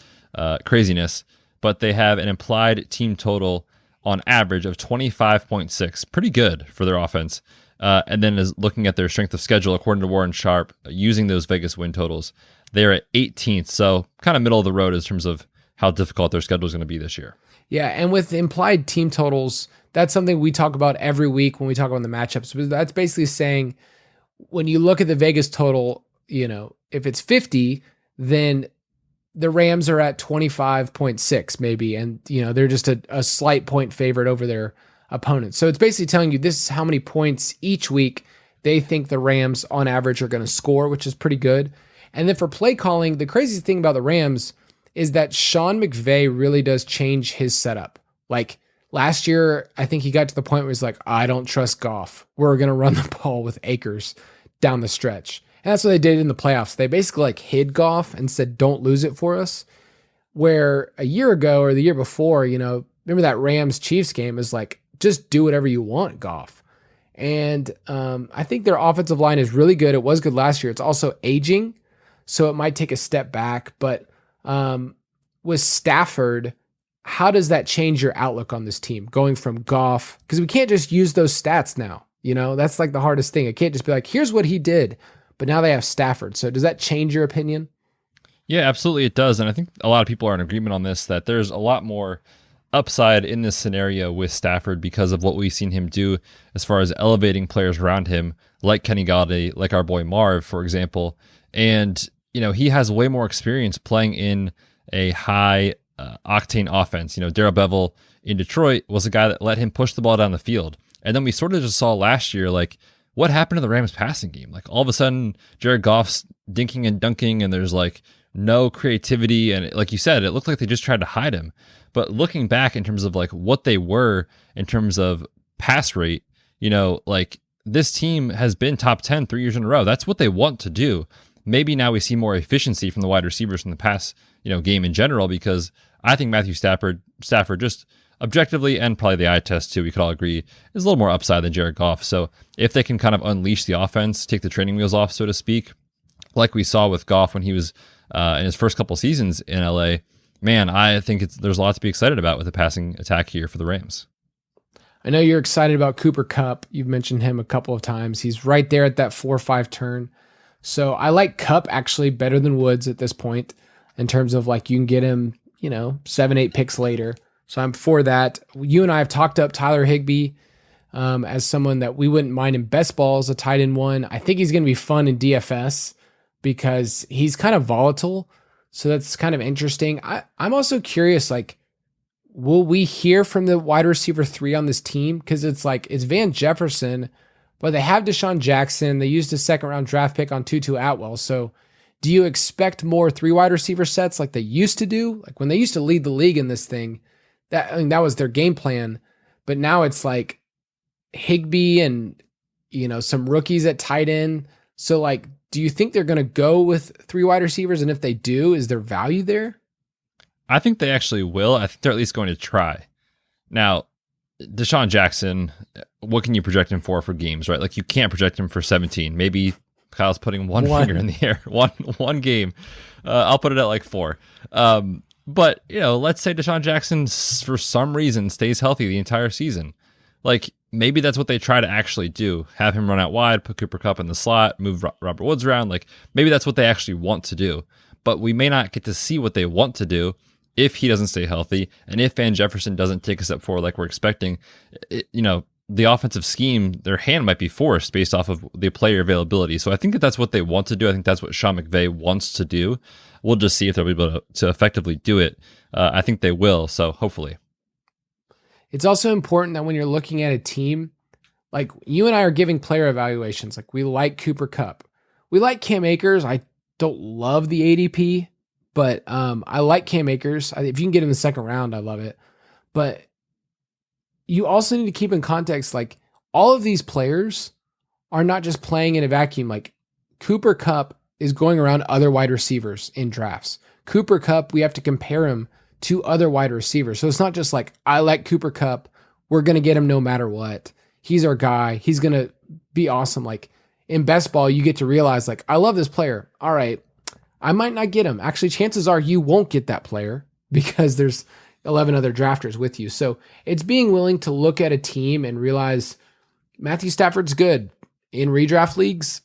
craziness, but they have an implied team total on average of 25.6. Pretty good for their offense. And then is looking at their strength of schedule, according to Warren Sharp, using those Vegas win totals, they're at 18th. So kind of middle of the road in terms of how difficult their schedule is going to be this year. Yeah, and with implied team totals, that's something we talk about every week when we talk about the matchups. That's basically saying when you look at the Vegas total, if it's 50, then the Rams are at 25.6 maybe, and they're just a slight point favorite over their opponents. So it's basically telling you this is how many points each week they think the Rams on average are going to score, which is pretty good. And then for play calling, the crazy thing about the Rams is that Sean McVay really does change his setup. Like last year, I think he got to the point where he's like, I don't trust Goff. We're going to run the ball with Akers down the stretch. And that's what they did in the playoffs. They basically hid Goff and said, don't lose it for us. Where a year ago or the year before, remember that Rams-Chiefs game is like, just do whatever you want, Goff. And I think their offensive line is really good. It was good last year. It's also aging, so it might take a step back. But with Stafford, how does that change your outlook on this team? Going from Goff, because we can't just use those stats now. That's like the hardest thing. I can't just be like, here's what he did. But now they have Stafford. So does that change your opinion? Yeah, absolutely it does. And I think a lot of people are in agreement on this, that there's a lot more upside in this scenario with Stafford because of what we've seen him do as far as elevating players around him, like Kenny Galladay, like our boy Marv, for example. And, he has way more experience playing in a high octane offense. Darrell Bevel in Detroit was a guy that let him push the ball down the field. And then we sort of just saw last year, like, what happened to the Rams passing game? Like, all of a sudden, Jared Goff's dinking and dunking, and there's like no creativity. And like you said, it looked like they just tried to hide him. But looking back in terms of like what they were in terms of pass rate, like this team has been top 10 3 years in a row. That's what they want to do. Maybe now we see more efficiency from the wide receivers from the pass, game in general, because I think Matthew Stafford just objectively, and probably the eye test too, we could all agree, is a little more upside than Jared Goff. So if they can kind of unleash the offense, take the training wheels off, so to speak, like we saw with Goff when he was in his first couple seasons in LA, man, I think there's a lot to be excited about with the passing attack here for the Rams. I know you're excited about Cooper Kupp. You've mentioned him a couple of times. He's right there at that 4-5 turn. So I like Kupp actually better than Woods at this point in terms of like you can get him, 7-8 picks later. So I'm for that. You and I have talked up Tyler Higbee as someone that we wouldn't mind in best ball as a tight end one. I think he's going to be fun in DFS because he's kind of volatile. So that's kind of interesting. I'm also curious, like, will we hear from the wide receiver 3 on this team? Because it's Van Jefferson, but they have Deshaun Jackson. They used a second-round draft pick on Tutu Atwell. So do you expect more 3 wide receiver sets like they used to do? Like when they used to lead the league in this thing, that was their game plan. But now it's like Higbee and, some rookies at tight end. So like, do you think they're going to go with 3 wide receivers? And if they do, is there value there? I think they actually will. I think they're at least going to try. Now, Deshaun Jackson, what can you project him for games, right? Like you can't project him for 17. Maybe Kyle's putting one finger in the air. One game. I'll put it at like 4. But, let's say Deshaun Jackson, for some reason, stays healthy the entire season. Like, maybe that's what they try to actually do. Have him run out wide, put Cooper Kupp in the slot, move Robert Woods around. Like, maybe that's what they actually want to do. But we may not get to see what they want to do if he doesn't stay healthy. And if Van Jefferson doesn't take a step forward like we're expecting, the offensive scheme, their hand might be forced based off of the player availability. So I think that's what they want to do. I think that's what Sean McVay wants to do. We'll just see if they'll be able to effectively do it. I think they will, so hopefully. It's also important that when you're looking at a team, like you and I are giving player evaluations. Like we like Cooper Kupp. We like Cam Akers. I don't love the ADP, but I like Cam Akers. If you can get him in the second round, I love it. But you also need to keep in context, like all of these players are not just playing in a vacuum. Like Cooper Kupp is going around other wide receivers in drafts. Cooper Kupp, we have to compare him to other wide receivers. So it's not just like, I like Cooper Kupp. We're going to get him no matter what. He's our guy. He's going to be awesome. Like in best ball, you get to realize like, I love this player. All right, I might not get him. Actually, chances are you won't get that player because there's 11 other drafters with you. So it's being willing to look at a team and realize Matthew Stafford's good in redraft leagues.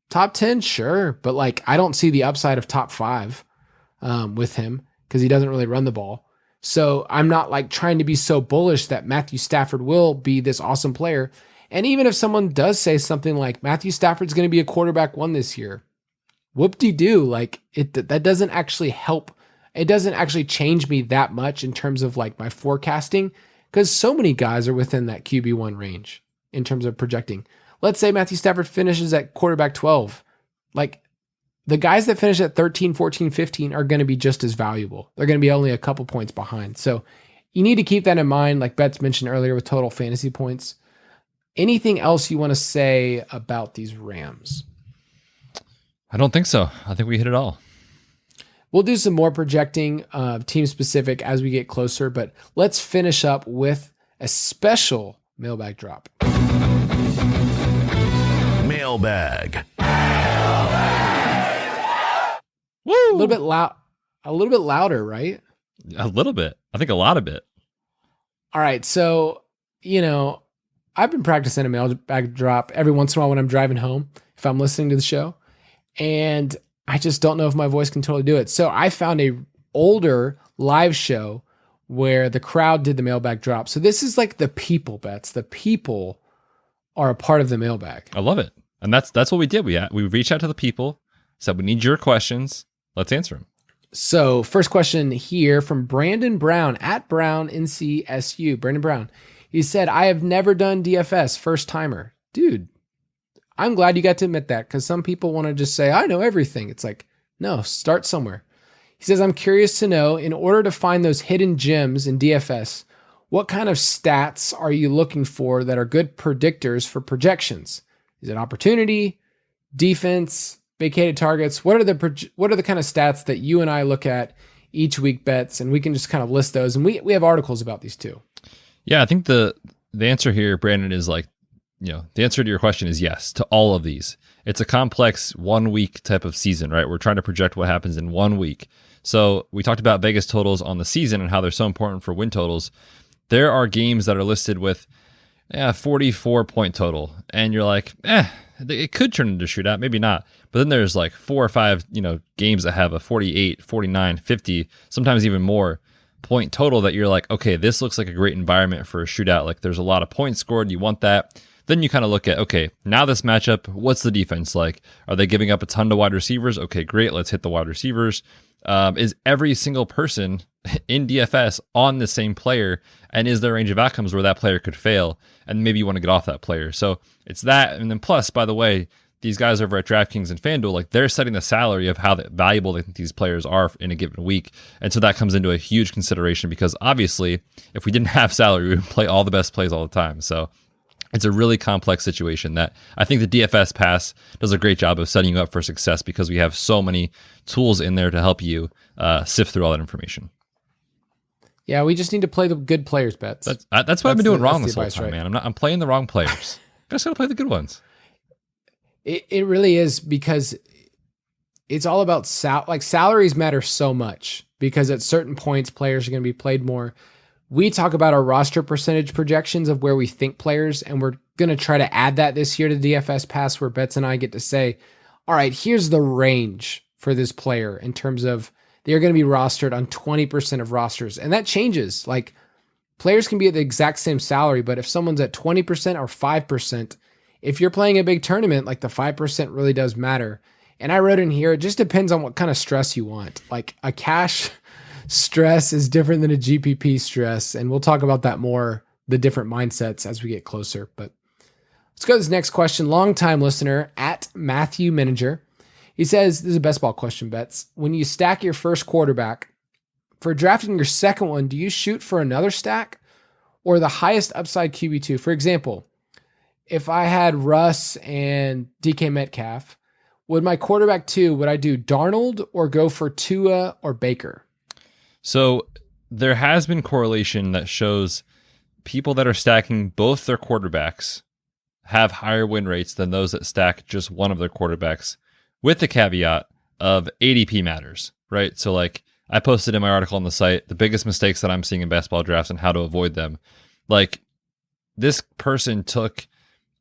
Top 10, sure. But like, I don't see the upside of top 5 with him because he doesn't really run the ball. So I'm not like trying to be so bullish that Matthew Stafford will be this awesome player. And even if someone does say something like Matthew Stafford's going to be a quarterback 1 this year, whoop-de-doo, like that doesn't actually help. It doesn't actually change me that much in terms of like my forecasting because so many guys are within that QB1 range in terms of projecting. Let's say Matthew Stafford finishes at quarterback 12. Like the guys that finish at 13, 14, 15 are going to be just as valuable. They're going to be only a couple points behind. So you need to keep that in mind, like Betz mentioned earlier with total fantasy points. Anything else you want to say about these Rams? I don't think so. I think we hit it all. We'll do some more projecting team specific as we get closer, but let's finish up with a special mailbag drop. Mailbag. Woo! A little bit louder, right? A little bit. I think a lot of it. All right. So, I've been practicing a mailbag drop every once in a while when I'm driving home, if I'm listening to the show, and I just don't know if my voice can totally do it. So I found a older live show where the crowd did the mailbag drop. So this is like the people bets. The people are a part of the mailbag. I love it. And that's what we did. We reached out to the people, said we need your questions. Let's answer them. So first question here from Brandon Brown at Brown NCSU. Brandon Brown. He said, I have never done DFS, first timer. Dude, I'm glad you got to admit that, because some people want to just say, I know everything. It's like, no, start somewhere. He says, I'm curious to know, in order to find those hidden gems in DFS, what kind of stats are you looking for that are good predictors for projections? Is it opportunity, defense, vacated targets? What are the kind of stats that you and I look at each week, Betz? And we can just kind of list those. And we have articles about these too. Yeah, I think the answer here, Brandon, is like, the answer to your question is yes to all of these. It's a complex 1 week type of season, right? We're trying to project what happens in 1 week. So we talked about Vegas totals on the season and how they're so important for win totals. There are games that are listed with 44 point total, and you're like, it could turn into a shootout, maybe not. But then there's like 4 or 5, games that have a 48, 49, 50, sometimes even more point total that you're like, okay, this looks like a great environment for a shootout. Like there's a lot of points scored. You want that. Then you kind of look at, okay, now this matchup, what's the defense like? Are they giving up a ton to wide receivers? Okay, great. Let's hit the wide receivers. Is every single person in DFS on the same player? And is there a range of outcomes where that player could fail? And maybe you want to get off that player. So it's that. And then plus, by the way, these guys over at DraftKings and FanDuel, like they're setting the salary of how valuable they think these players are in a given week. And so that comes into a huge consideration, because obviously if we didn't have salary, we would play all the best plays all the time. So it's a really complex situation that I think the DFS Pass does a great job of setting you up for success, because we have so many tools in there to help you sift through all that information. Yeah, we just need to play the good players, Betz. That's what I've been doing wrong this whole time, man. I'm playing the wrong players. I just got to play the good ones. It really is, because it's all about salaries matter so much, because at certain points players are going to be played more. We talk about our roster percentage projections of where we think players, and we're going to try to add that this year to DFS Pass, where Betz and I get to say, all right, here's the range for this player in terms of they're going to be rostered on 20% of rosters. And that changes. Like players can be at the exact same salary, but if someone's at 20% or 5%, if you're playing a big tournament, like the 5% really does matter. And I wrote in here, it just depends on what kind of stress you want. Like a cash stress is different than a GPP stress. And we'll talk about that more, the different mindsets as we get closer. But let's go to this next question. Longtime listener at Matthew Manager. He says, this is a best ball question, Betz. When you stack your first quarterback, for drafting your second one, do you shoot for another stack or the highest upside QB2? For example, if I had Russ and DK Metcalf, would my quarterback 2, would I do Darnold or go for Tua or Baker? So there has been correlation that shows people that are stacking both their quarterbacks have higher win rates than those that stack just one of their quarterbacks, with the caveat of ADP matters, right? So like I posted in my article on the site, the biggest mistakes that I'm seeing in best ball drafts and how to avoid them. Like this person took,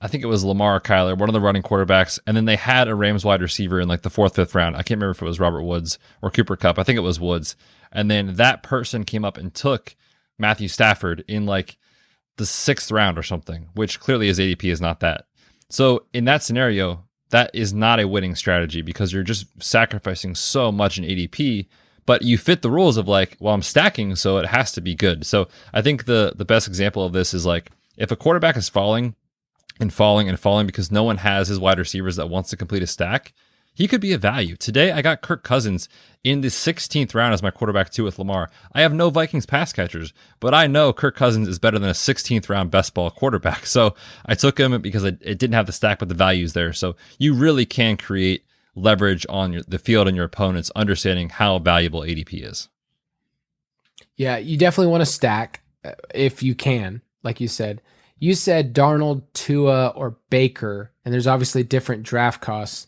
I think it was Lamar or Kyler, one of the running quarterbacks, and then they had a Rams wide receiver in like the 4th, 5th round. I can't remember if it was Robert Woods or Cooper Kupp. I think it was Woods. And then that person came up and took Matthew Stafford in like the 6th round or something, which clearly his ADP is not that. So in that scenario, that is not a winning strategy, because you're just sacrificing so much in ADP, but you fit the rules of like, well, I'm stacking, so it has to be good. So I think the best example of this is like, if a quarterback is falling and falling and falling because no one has his wide receivers that wants to complete a stack, he could be a value. Today, I got Kirk Cousins in the 16th round as my quarterback 2 with Lamar. I have no Vikings pass catchers, but I know Kirk Cousins is better than a 16th round best ball quarterback. So I took him because it didn't have the stack, but the value's there. So you really can create leverage on the field and your opponents, understanding how valuable ADP is. Yeah, you definitely want to stack if you can, like you said. You said Darnold, Tua, or Baker, and there's obviously different draft costs.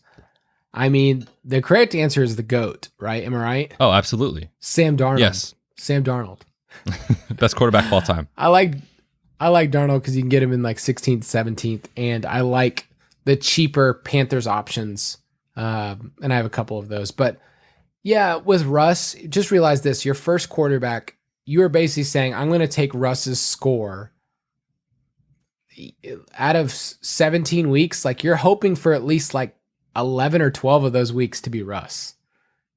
I mean, the correct answer is the GOAT, right? Am I right? Oh, absolutely. Sam Darnold. Yes. Sam Darnold. Best quarterback of all time. I like Darnold because you can get him in like 16th, 17th, and I like the cheaper Panthers options. And I have a couple of those. But yeah, with Russ, just realize this. Your first quarterback, you are basically saying, I'm going to take Russ's score out of 17 weeks. Like you're hoping for at least like 11 or 12 of those weeks to be Russ.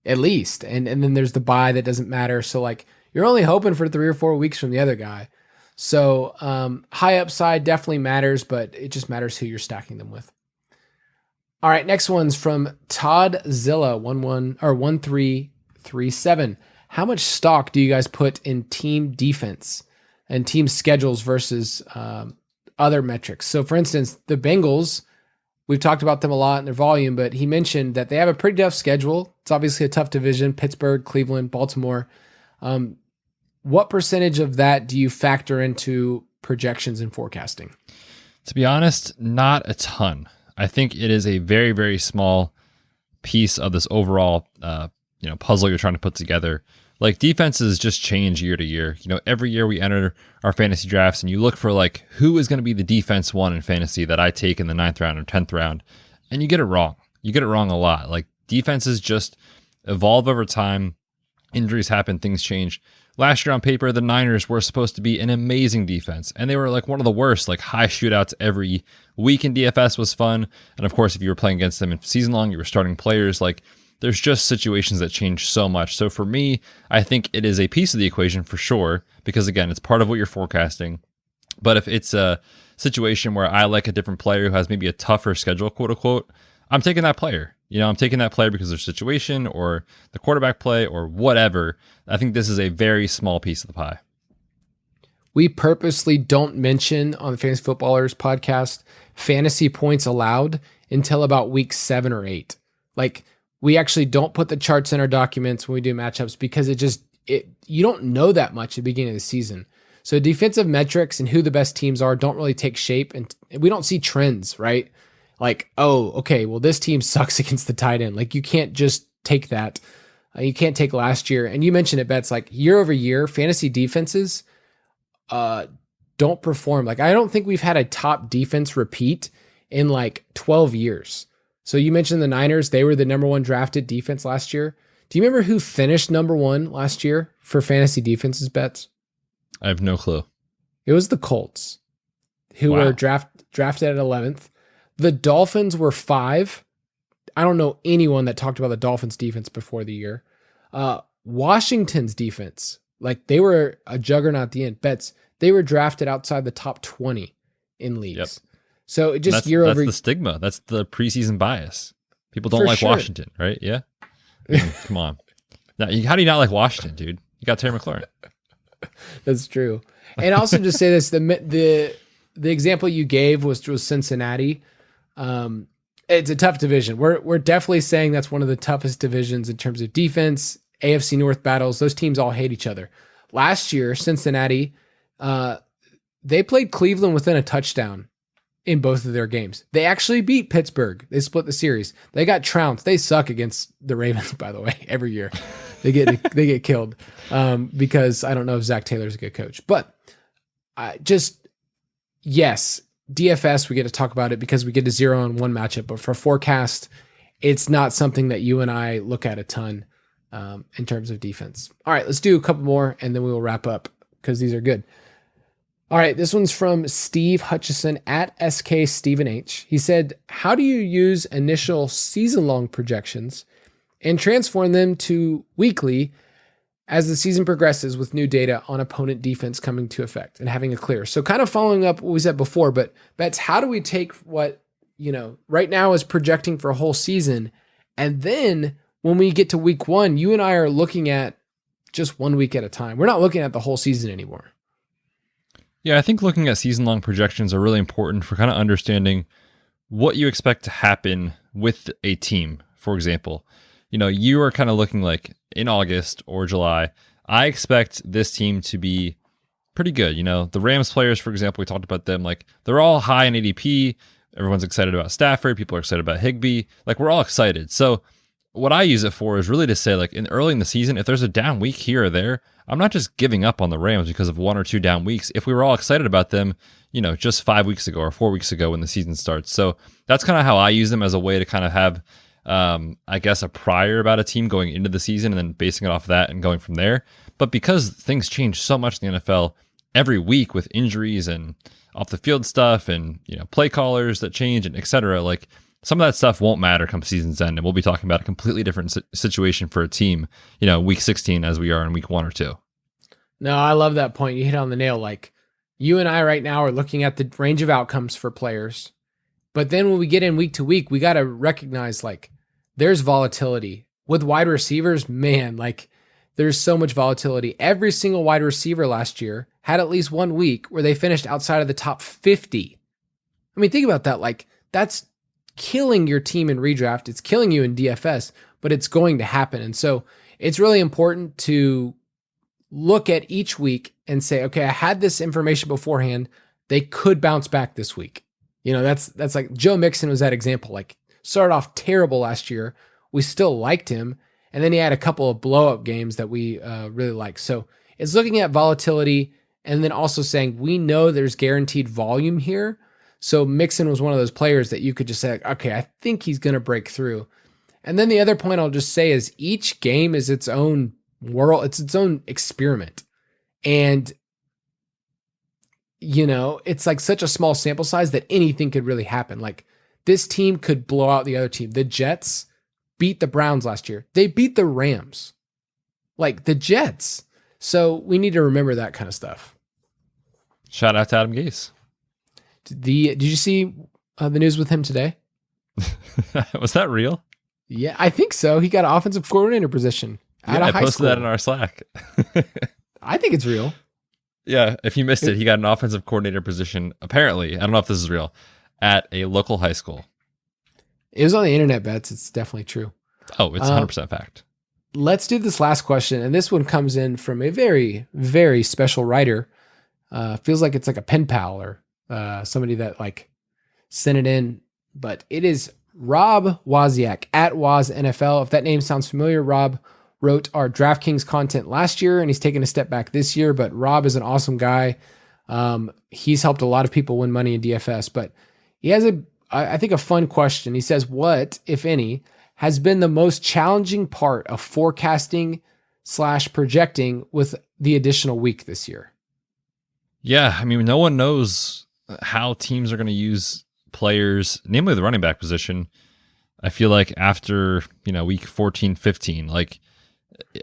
at least. And then there's the bye that doesn't matter. So like you're only hoping for 3 or 4 weeks from the other guy. So high upside definitely matters, but it just matters who you're stacking them with. All right, next one's from Todd Zilla 1337. How much stock do you guys put in team defense and team schedules versus other metrics? So for instance, the Bengals, we've talked about them a lot in their volume, but he mentioned that they have a pretty tough schedule. It's obviously a tough division: Pittsburgh, Cleveland, Baltimore. What percentage of that do you factor into projections and forecasting? To be honest, not a ton. I think it is a very, very small piece of this overall, puzzle you're trying to put together. Like defenses just change year to year. Every year we enter our fantasy drafts and you look for like who is going to be the defense one in fantasy that I take in the 9th round or 10th round, and you get it wrong. You get it wrong a lot. Like defenses just evolve over time. Injuries happen, things change. Last year on paper, the Niners were supposed to be an amazing defense, and they were like one of the worst. Like high shootouts every week in DFS was fun. And of course, if you were playing against them in season long, you were starting players. Like there's just situations that change so much. So for me, I think it is a piece of the equation for sure, because again, it's part of what you're forecasting. But if it's a situation where I like a different player who has maybe a tougher schedule, quote unquote, I'm taking that player. I'm taking that player because of their situation or the quarterback play or whatever. I think this is a very small piece of the pie. We purposely don't mention on the Fantasy Footballers podcast fantasy points allowed until about week 7 or 8. Like we actually don't put the charts in our documents when we do matchups because you don't know that much at the beginning of the season. So defensive metrics and who the best teams are don't really take shape, and we don't see trends, right? Like, oh, okay, well, this team sucks against the tight end. Like, you can't just take that. You can't take last year. And you mentioned it, Betz, like year over year, fantasy defenses don't perform. Like, I don't think we've had a top defense repeat in like 12 years. So you mentioned the Niners. They were the number 1 drafted defense last year. Do you remember who finished number 1 last year for fantasy defenses, Betz? I have no clue. It was the Colts, who were drafted at 11th. The Dolphins were 5. I don't know anyone that talked about the Dolphins defense before the year. Washington's defense, like they were a juggernaut at the end. Betz, they were drafted outside the top 20 in leagues. Yep. So it just that's the stigma. That's the preseason bias. People don't like Washington, right? Yeah. Come on. Now, how do you not like Washington, dude? You got Terry McLaurin. That's true. And also just say this, the example you gave was Cincinnati. It's a tough division. We're definitely saying that's one of the toughest divisions in terms of defense, AFC North battles. Those teams all hate each other. Last year, Cincinnati, they played Cleveland within a touchdown in both of their games. They actually beat Pittsburgh. They split the series. They got trounced. They suck against the Ravens, by the way, every year. They get killed because I don't know if Zach Taylor's a good coach. But yes, DFS, we get to talk about it because we get to zero on one matchup. But for forecast, it's not something that you and I look at a ton in terms of defense. All right, let's do a couple more and then we will wrap up because these are good. All right, this one's from Steve Hutchison at SK Stephen H. He said, how do you use initial season-long projections and transform them to weekly as the season progresses with new data on opponent defense coming to effect and having a clear? So kind of following up what we said before, but Betz, how do we take what, right now is projecting for a whole season, and then when we get to week 1, you and I are looking at just 1 week at a time. We're not looking at the whole season anymore. Yeah, I think looking at season-long projections are really important for kind of understanding what you expect to happen with a team. For example, you are kind of looking like in August or July, I expect this team to be pretty good. The Rams players, for example, we talked about them, like they're all high in ADP. Everyone's excited about Stafford. People are excited about Higbee. Like we're all excited. So what I use it for is really to say, like early in the season, if there's a down week here or there, I'm not just giving up on the Rams because of 1 or 2 down weeks. If we were all excited about them, just 5 weeks ago or 4 weeks ago when the season starts. So that's kind of how I use them as a way to kind of have, I guess, a prior about a team going into the season and then basing it off of that and going from there. But because things change so much in the NFL every week with injuries and off the field stuff and, play callers that change and et cetera, like some of that stuff won't matter come season's end, and we'll be talking about a completely different situation for a team, week 16 as we are in week 1 or 2. No, I love that point. You hit on the nail. Like, you and I right now are looking at the range of outcomes for players. But then when we get in week to week, we got to recognize, like, there's volatility. With wide receivers, man, like, there's so much volatility. Every single wide receiver last year had at least 1 week where they finished outside of the top 50. I mean, think about that. Like, that's killing your team in redraft. It's killing you in DFS, but it's going to happen. And so it's really important to look at each week and say, okay, I had this information beforehand. They could bounce back this week. That's like Joe Mixon was that example. Like, started off terrible last year. We still liked him. And then he had a couple of blow-up games that we really liked. So it's looking at volatility and then also saying, we know there's guaranteed volume here. So Mixon was one of those players that you could just say, okay, I think he's going to break through. And then the other point I'll just say is each game is its own world. It's its own experiment. And, it's like such a small sample size that anything could really happen. Like, this team could blow out the other team. The Jets beat the Browns last year. They beat the Rams. Like, the Jets. So we need to remember that kind of stuff. Shout out to Adam Gase. Did you see the news with him today? Was that real? Yeah, I think so. He got an offensive coordinator position out of high school. I posted that in our Slack. I think it's real. Yeah, if you missed it, he got an offensive coordinator position, apparently, I don't know if this is real, at a local high school. It was on the internet, Betz. It's definitely true. Oh, it's 100% fact. Let's do this last question. And this one comes in from a very, very special writer. Feels like it's like a pen pal or somebody that like sent it in. But it is Rob Wozniak at Woz NFL. If that name sounds familiar, Rob wrote our DraftKings content last year, and he's taken a step back this year. But Rob is an awesome guy. He's helped a lot of people win money in DFS. But he has I think a fun question. He says, what, if any, has been the most challenging part of forecasting / projecting with the additional week this year? Yeah, I mean, no one knows how teams are going to use players, namely the running back position. I feel like after, week 14, 15, like,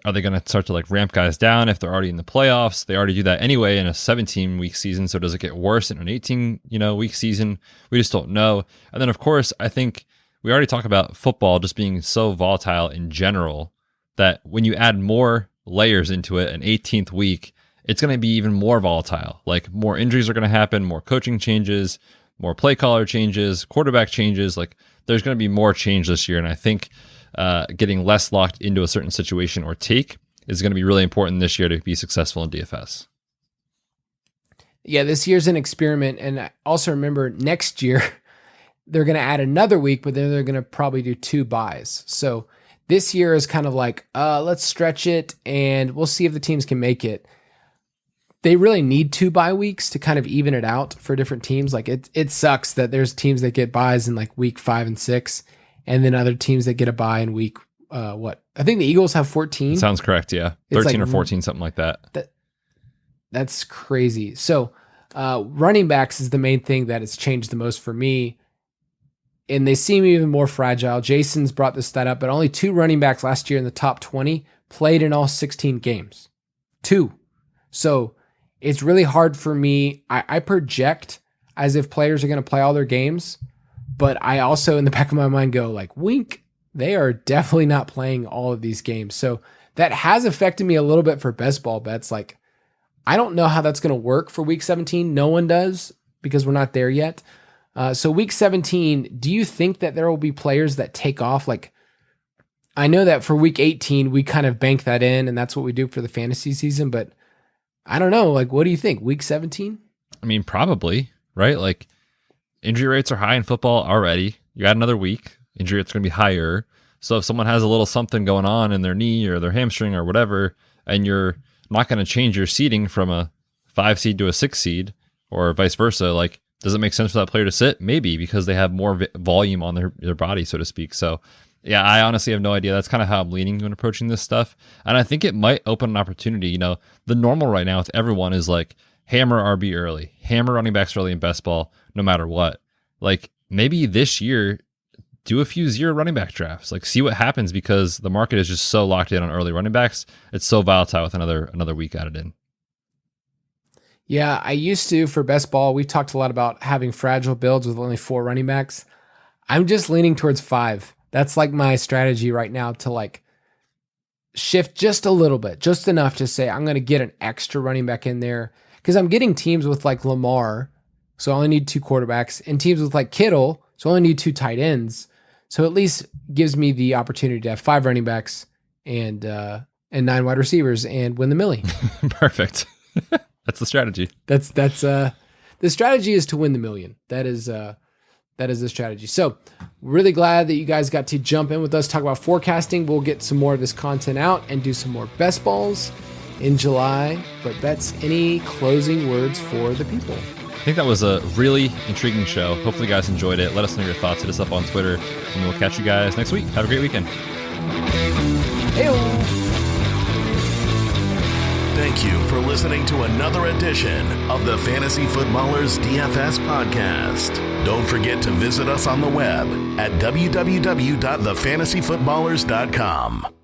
are they going to start to like ramp guys down if they're already in the playoffs? They already do that anyway in a 17-week season. So does it get worse in an 18, week season? We just don't know. And then of course, I think we already talked about football just being so volatile in general that when you add more layers into it, an 18th week, it's going to be even more volatile. Like, more injuries are going to happen, more coaching changes, more play caller changes, quarterback changes. Like, there's going to be more change this year. And I think getting less locked into a certain situation or take is going to be really important this year to be successful in DFS. Yeah, this year's an experiment. And I also remember next year, they're going to add another week, but then they're going to probably do 2 buys. So this year is kind of like, let's stretch it and we'll see if the teams can make it. They really need 2 bye weeks to kind of even it out for different teams. Like, it sucks that there's teams that get buys in like week 5 and 6. And then other teams that get a bye in week, I think the Eagles have 14. Sounds correct, yeah. 13 or 14, something like that. That's crazy. So running backs is the main thing that has changed the most for me. And they seem even more fragile. Jason's brought this stat up, but only 2 running backs last year in the top 20 played in all 16 games. 2. So it's really hard for me. I project as if players are going to play all their games. But I also, in the back of my mind, go like, wink, they are definitely not playing all of these games. So that has affected me a little bit for best ball bets. Like, I don't know how that's going to work for week 17. No one does because we're not there yet. So week 17, do you think that there will be players that take off? Like, I know that for week 18, we kind of bank that in and that's what we do for the fantasy season. But I don't know. Like, what do you think? Week 17? I mean, probably, right? Like, injury rates are high in football already. You got another week. Injury rates are going to be higher. So if someone has a little something going on in their knee or their hamstring or whatever, and you're not going to change your seeding from a 5 seed to a 6 seed or vice versa, like, does it make sense for that player to sit? Maybe, because they have more volume on their body, so to speak. So yeah, I honestly have no idea. That's kind of how I'm leaning when approaching this stuff. And I think it might open an opportunity. The normal right now with everyone is like, hammer RB early, hammer running backs early in best ball, no matter what. Like, maybe this year, do a few 0 running back drafts. Like, see what happens, because the market is just so locked in on early running backs. It's so volatile with another week added in. Yeah, I used to for best ball. We've talked a lot about having fragile builds with only 4 running backs. I'm just leaning towards 5. That's like my strategy right now, to like shift just a little bit, just enough to say I'm going to get an extra running back in there, because I'm getting teams with like Lamar, so I only need 2 quarterbacks, and teams with like Kittle, so I only need 2 tight ends. So at least gives me the opportunity to have 5 running backs and 9 wide receivers and win the millie. Perfect. That's the strategy. That's the strategy is to win the million. That is the strategy. So really glad that you guys got to jump in with us, talk about forecasting. We'll get some more of this content out and do some more best balls in July. But Betz, any closing words for the people? I think that was a really intriguing show. Hopefully you guys enjoyed it. Let us know your thoughts. Hit us up on Twitter, and we'll catch you guys next week. Have a great weekend. Hey-o. Thank you for listening to another edition of the Fantasy Footballers DFS Podcast. Don't forget to visit us on the web at www.thefantasyfootballers.com.